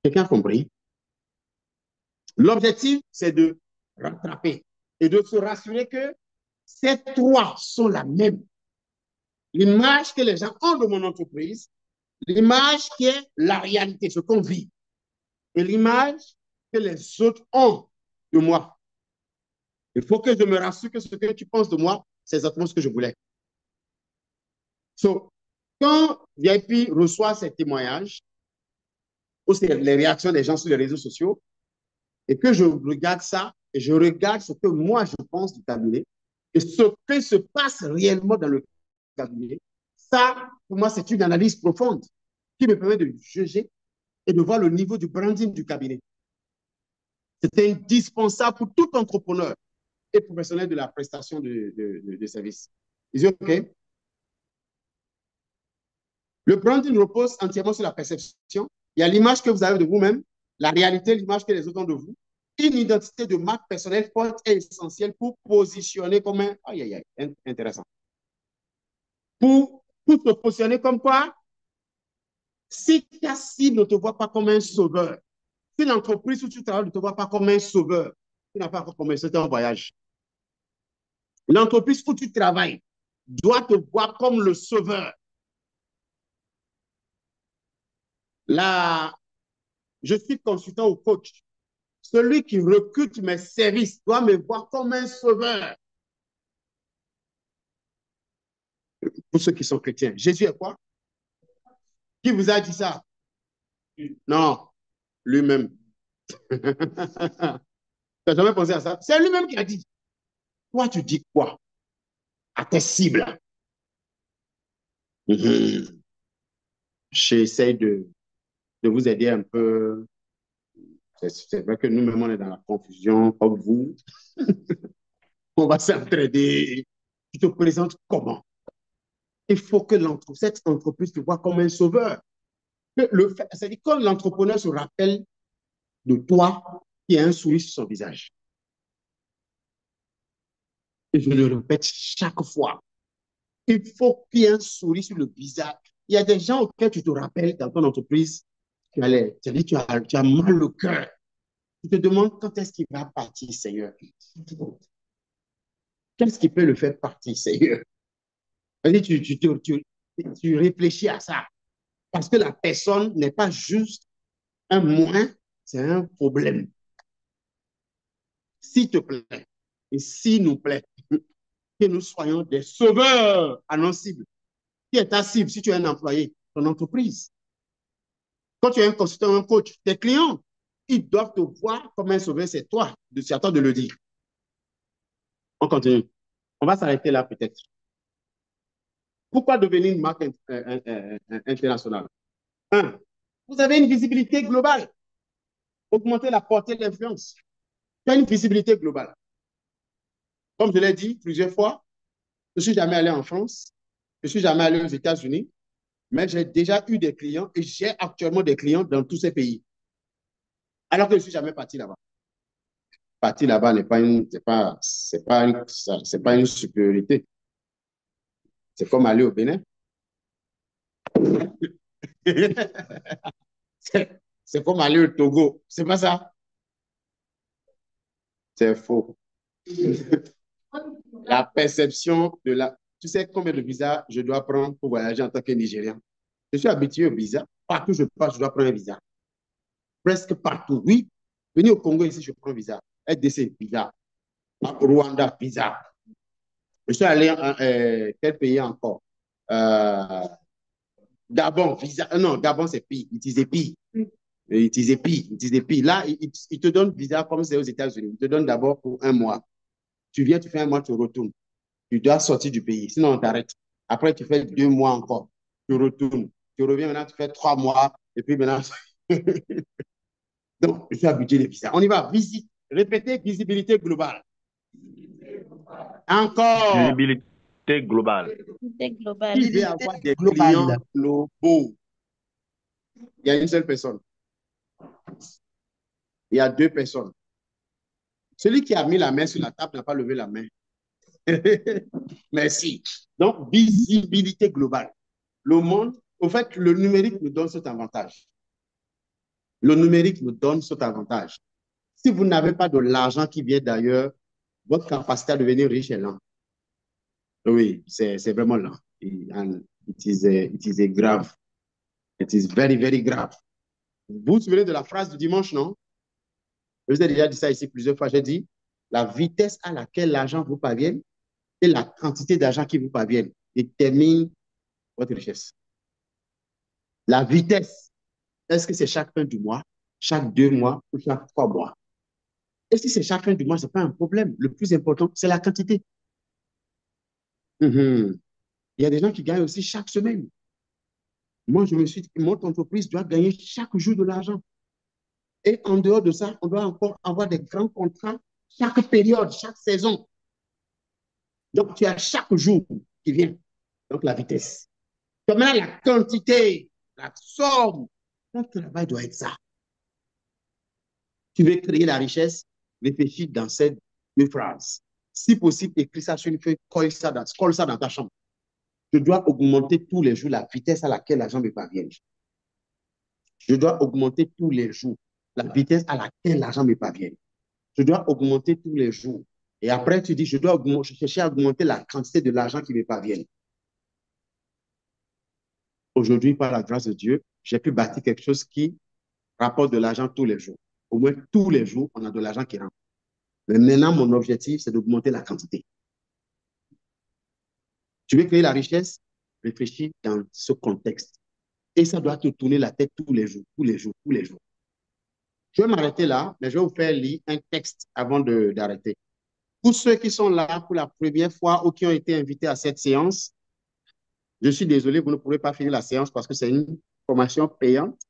Quelqu'un a compris? L'objectif, c'est de rattraper et de se rassurer que ces 3 sont la même. L'image que les gens ont de mon entreprise, l'image qui est la réalité, ce qu'on vit, et l'image que les autres ont de moi. Il faut que je me rassure que ce que tu penses de moi, c'est exactement ce que je voulais. So, quand VIP reçoit ces témoignages, ou c'est les réactions des gens sur les réseaux sociaux, et que je regarde ça, et je regarde ce que moi je pense du cabinet, et ce qui se passe réellement dans le cabinet, ça, pour moi, c'est une analyse profonde qui me permet de juger et de voir le niveau du branding du cabinet. C'est indispensable pour tout entrepreneur et professionnel de la prestation de services. Is it OK? Le branding repose entièrement sur la perception. Il y a l'image que vous avez de vous-même, la réalité, l'image que les autres ont de vous. Une identité de marque personnelle forte et essentielle pour positionner comme un... intéressant. Pour te positionner comme quoi? Si ta cible ne te voit pas comme un sauveur, si l'entreprise où tu travailles ne te voit pas comme un sauveur, tu n'as pas encore commencé ton voyage. L'entreprise où tu travailles doit te voir comme le sauveur. Là, je suis consultant ou coach. Celui qui recrute mes services doit me voir comme un sauveur. Pour ceux qui sont chrétiens, Jésus est quoi? Qui vous a dit ça? Non, lui-même. Tu n'as jamais pensé à ça? C'est lui-même qui a dit. Toi, tu dis quoi à tes cibles? J'essaie de vous aider un peu. C'est vrai que nous-mêmes, on est dans la confusion, comme vous. On va s'entraider. Tu te présentes comment? Il faut que cette entreprise te voit comme un sauveur. C'est-à-dire quand l'entrepreneur se rappelle de toi, il y a un sourire sur son visage. Et je le répète chaque fois. Il faut qu'il y ait un sourire sur le visage. Il y a des gens auxquels tu te rappelles dans ton entreprise, tu as mal au cœur. Tu te demandes quand est-ce qu'il va partir, Seigneur. Qu'est-ce qui peut le faire partir, Seigneur? Tu réfléchis à ça. Parce que la personne n'est pas juste un moins, c'est un problème. S'il te plaît, et s'il nous plaît, que nous soyons des sauveurs à nos cibles. Qui est ta cible si tu es un employé, ton entreprise? Quand tu es un consultant, un coach, tes clients, ils doivent te voir comme un sauveur, c'est toi. C'est à toi de le dire. On continue. On va s'arrêter là peut-être. Pourquoi devenir une marque internationale? 1. Vous avez une visibilité globale. augmenter la portée de l'influence. Tu as une visibilité globale. Comme je l'ai dit plusieurs fois, je ne suis jamais allé en France, je ne suis jamais allé aux États-Unis, mais j'ai déjà eu des clients et j'ai actuellement des clients dans tous ces pays. Alors que je ne suis jamais parti là-bas. Partir là-bas n'est pas une, c'est pas une supériorité. C'est comme aller au Bénin. C'est comme aller au Togo. C'est pas ça? C'est faux. La perception de la... Tu sais combien de visas je dois prendre pour voyager en tant que Nigérien? Je suis habitué au visa. Partout où je passe, je dois prendre un visa. Presque partout, oui. Venir au Congo ici, je prends un visa. RDC, visa. Rwanda, visa. Je suis allé en quel pays encore? Gabon, visa. Non, Gabon, c'est pire. Ils pire. Là, ils te donnent visa comme c'est aux États-Unis. Ils te donnent d'abord pour un mois. Tu viens, tu fais un mois, tu retournes. Tu dois sortir du pays, sinon on t'arrête. Après, tu fais 2 mois encore. Tu retournes. Tu reviens maintenant, tu fais 3 mois. Et puis maintenant. Donc, je suis habitué des visas. On y va. Visite. Répétez, visibilité globale. Encore. Visibilité globale. Visibilité globale. Qui veut avoir des clients globaux? Il y a une seule personne. Il y a 2 personnes. Celui qui a mis la main sur la table n'a pas levé la main. Merci. Donc, visibilité globale. Le monde, au fait, le numérique nous donne cet avantage. Le numérique nous donne cet avantage. Si vous n'avez pas de l'argent qui vient d'ailleurs, votre capacité à devenir riche est lente. Oui, c'est vraiment lent. It is grave. It is very, very grave. Vous vous souvenez de la phrase du dimanche, non? Je vous ai déjà dit ça ici plusieurs fois. J'ai dit, la vitesse à laquelle l'argent vous parvient et la quantité d'argent qui vous parvient détermine votre richesse. La vitesse, est-ce que c'est chaque fin du mois, chaque 2 mois ou chaque 3 mois? Et si c'est chaque fin du mois, ce n'est pas un problème. Le plus important, c'est la quantité. Il y a des gens qui gagnent aussi chaque semaine. Moi, je me suis dit, notre entreprise doit gagner chaque jour de l'argent. Et en dehors de ça, on doit encore avoir des grands contrats chaque période, chaque saison. Donc, tu as chaque jour qui vient. Donc, la vitesse. Maintenant, la quantité, la somme. Ton travail doit être ça. Tu veux créer la richesse, réfléchis dans ces 2 phrases. Si possible, écris ça sur une feuille, colle ça dans ta chambre. Je dois augmenter tous les jours la vitesse à laquelle l'argent me parvient. Je dois augmenter tous les jours la vitesse à laquelle l'argent me parvient. Je dois augmenter tous les jours. Et après, tu dis, je dois chercher à augmenter la quantité de l'argent qui me parvient. Aujourd'hui, par la grâce de Dieu, j'ai pu bâtir quelque chose qui rapporte de l'argent tous les jours. Au moins, tous les jours, on a de l'argent qui rentre. Mais maintenant, mon objectif, c'est d'augmenter la quantité. Tu veux créer la richesse? Réfléchis dans ce contexte. Et ça doit te tourner la tête tous les jours, tous les jours, tous les jours. Je vais m'arrêter là, mais je vais vous faire lire un texte avant d'arrêter. Pour ceux qui sont là pour la première fois ou qui ont été invités à cette séance, je suis désolé, vous ne pourrez pas finir la séance parce que c'est une formation payante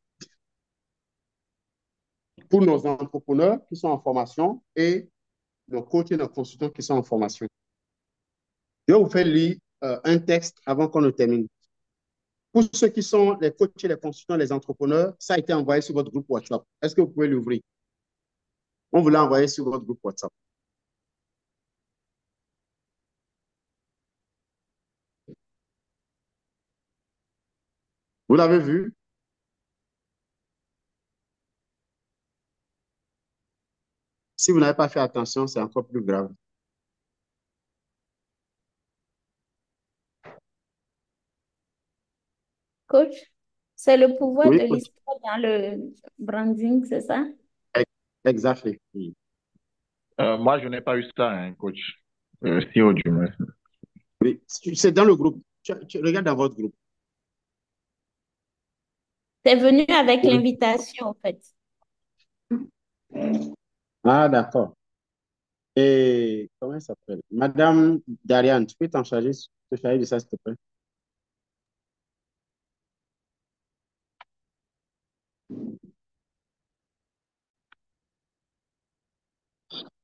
pour nos entrepreneurs qui sont en formation et nos coachs et nos consultants qui sont en formation. Je vais vous faire lire un texte avant qu'on ne termine. Pour ceux qui sont les coachs et les consultants, les entrepreneurs, ça a été envoyé sur votre groupe WhatsApp. Est-ce que vous pouvez l'ouvrir? On vous l'a envoyé sur votre groupe WhatsApp. Vous l'avez vu? Si vous n'avez pas fait attention, c'est encore plus grave. Coach, c'est le pouvoir Oui, de coach. l'histoire dans le branding, c'est ça? Exactly. Moi, je n'ai pas eu ça, hein, coach. CEO du moins. Oui, c'est dans le groupe. Tu regardes dans votre groupe. C'est venu avec l'invitation, en fait. Ah, d'accord. Et comment elle s'appelle? Madame Dariane, tu peux te charger de ça, s'il te plaît?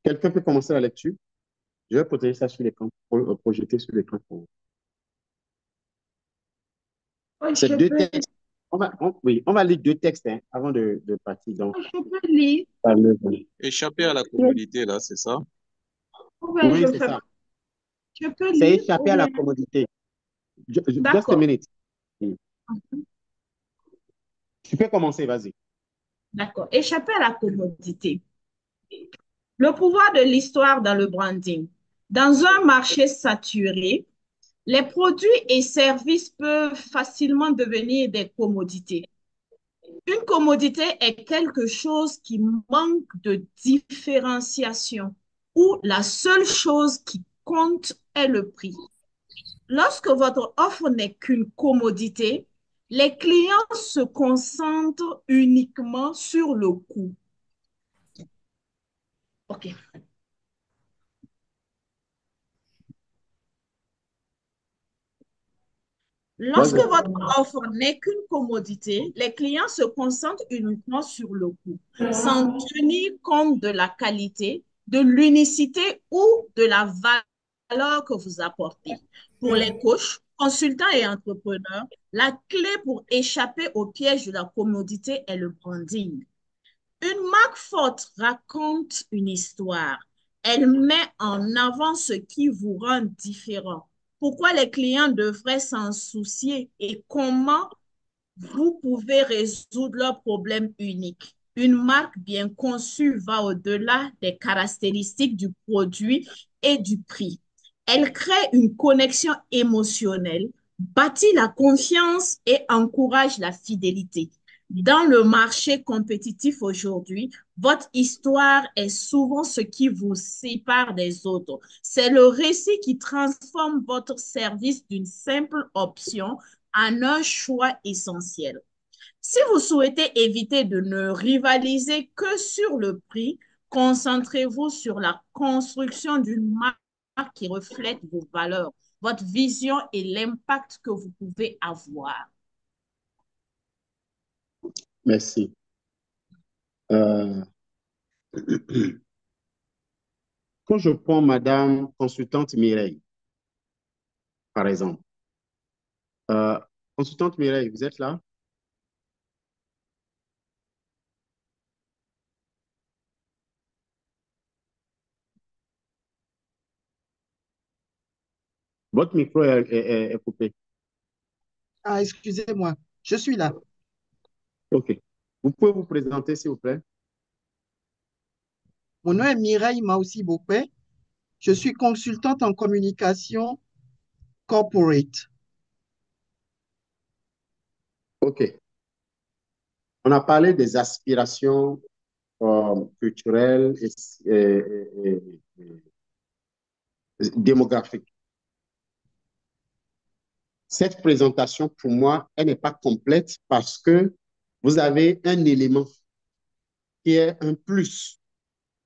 Quelqu'un peut commencer la lecture? Je vais protéger ça sur l'écran, projeter sur l'écran pour vous. Oui, C'est je deux peux, textes. Oui, on va lire deux textes hein, avant de partir. Donc, je peux lire. Échapper à la commodité, là, c'est ça? Oui, oui, je c'est fais. ça. Je peux C'est lire ou échapper à la bien. commodité. Just a D'accord. minute. Tu peux commencer, vas-y. D'accord. Échapper à la commodité. Le pouvoir de l'histoire dans le branding. Dans un marché saturé, les produits et services peuvent facilement devenir des commodités. Une commodité est quelque chose qui manque de différenciation, où la seule chose qui compte est le prix. Lorsque votre offre n'est qu'une commodité, les clients se concentrent uniquement sur le coût. OK. Lorsque Vas-y. votre offre n'est qu'une commodité, les clients se concentrent uniquement sur le coût, sans tenir compte de la qualité, de l'unicité ou de la valeur que vous apportez. Pour les coachs, consultants et entrepreneurs, la clé pour échapper au piège de la commodité est le branding. Une marque forte raconte une histoire. Elle met en avant ce qui vous rend différent. Pourquoi les clients devraient s'en soucier et comment vous pouvez résoudre leurs problèmes uniques. Une marque bien conçue va au-delà des caractéristiques du produit et du prix. Elle crée une connexion émotionnelle, bâtit la confiance et encourage la fidélité. Dans le marché compétitif aujourd'hui, votre histoire est souvent ce qui vous sépare des autres. C'est le récit qui transforme votre service d'une simple option en un choix essentiel. Si vous souhaitez éviter de ne rivaliser que sur le prix, concentrez-vous sur la construction d'une marque qui reflète vos valeurs, votre vision et l'impact que vous pouvez avoir. Merci. Quand je prends Madame consultante Mireille, par exemple. Consultante Mireille, vous êtes là? Votre micro est coupé. Ah, excusez-moi, je suis là. OK. Vous pouvez vous présenter, s'il vous plaît? Mon nom est Mireille Maussi Bokwe. Je suis consultante en communication corporate. OK. On a parlé des aspirations culturelles et démographiques. Cette présentation, pour moi, elle n'est pas complète parce que vous avez un élément qui est un plus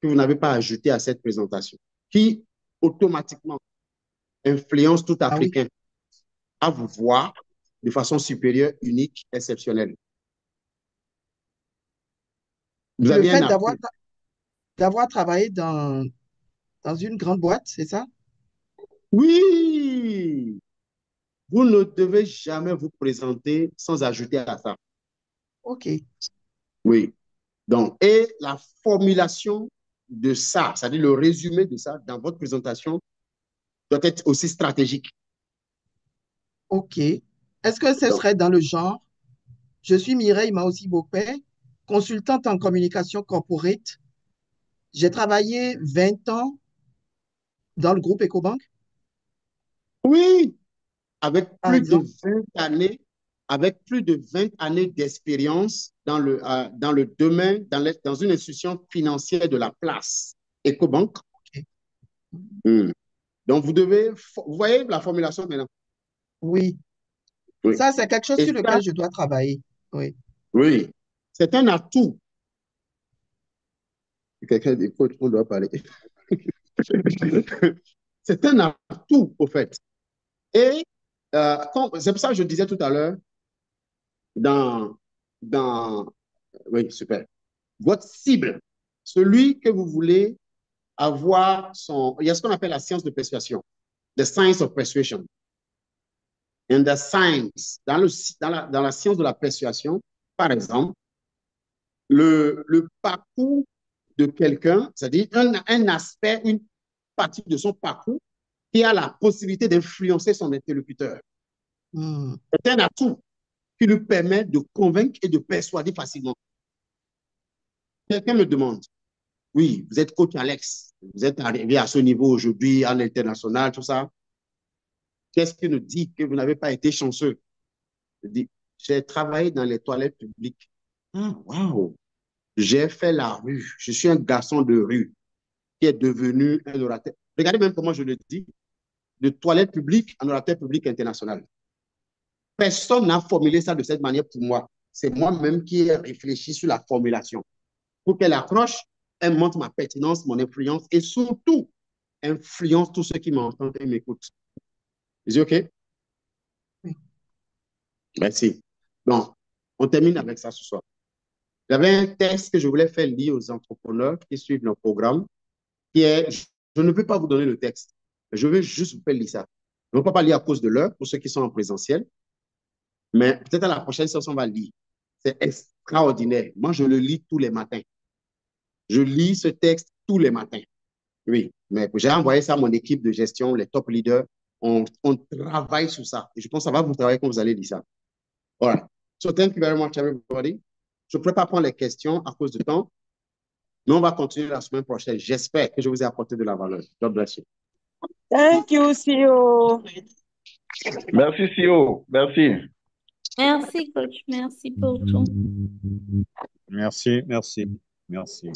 que vous n'avez pas ajouté à cette présentation, qui automatiquement influence tout Africain à vous voir de façon supérieure, unique, exceptionnelle. Vous Le avez fait un appui. d'avoir travaillé dans une grande boîte, c'est ça? Oui! Vous ne devez jamais vous présenter sans ajouter à ça. OK. Oui. Donc, et la formulation de ça, c'est-à-dire le résumé de ça dans votre présentation, doit être aussi stratégique. OK. Est-ce que ce serait dans le genre, je suis Mireille Maussi Bokwe, consultante en communication corporate. J'ai travaillé 20 ans dans le groupe Ecobank. Oui, avec Par plus de exemple. 20 années, avec plus de 20 années d'expérience dans le domaine, dans une institution financière de la place, Ecobank. OK. Donc, vous voyez la formulation maintenant? Oui. Oui. Ça, c'est quelque chose Et sur ça, lequel je dois travailler. Oui. oui, c'est un atout. Quelqu'un d'écoute, on doit parler. C'est un atout, au fait. Et c'est pour ça que je disais tout à l'heure, oui, super. Votre cible, celui que vous voulez avoir son... Il y a ce qu'on appelle la science de persuasion, the science of persuasion. And the science, dans la science de la persuasion, par exemple, le parcours de quelqu'un, c'est-à-dire un aspect, une partie de son parcours qui a la possibilité d'influencer son interlocuteur. C'est un atout qui lui permet de convaincre et de persuader facilement. Quelqu'un me demande, oui, vous êtes coach Alex, vous êtes arrivé à ce niveau aujourd'hui, à l'international, tout ça. Qu'est-ce qui nous dit que vous n'avez pas été chanceux? Je dis, j'ai travaillé dans les toilettes publiques. Ah, waouh! J'ai fait la rue. Je suis un garçon de rue qui est devenu un orateur. Regardez même comment je le dis, de toilettes publiques en orateur public international. Personne n'a formulé ça de cette manière pour moi. C'est moi-même qui ai réfléchi sur la formulation. Pour qu'elle accroche, elle montre ma pertinence, mon influence et surtout influence tous ceux qui m'entendent et m'écoutent. Is it OK? Oui. Merci. Donc, on termine avec ça ce soir. J'avais un texte que je voulais faire lire aux entrepreneurs qui suivent nos programmes, qui est, je ne peux pas vous donner le texte, je veux juste vous faire lire ça. Je ne peux pas lire à cause de l'heure pour ceux qui sont en présentiel, mais peut-être à la prochaine session, on va lire. C'est extraordinaire. Moi, je le lis tous les matins. Je lis ce texte tous les matins. Oui, mais j'ai envoyé ça à mon équipe de gestion, les top leaders. On travaille sur ça. Et je pense que ça va vous travailler quand vous allez lire ça. All right. So, thank you very much, everybody. Je ne pourrais pas prendre les questions à cause du temps, mais on va continuer la semaine prochaine. J'espère que je vous ai apporté de la valeur. God bless you. Thank you, CEO. Merci, CEO. Merci. Merci, coach. Merci pour tout. Merci, merci, merci.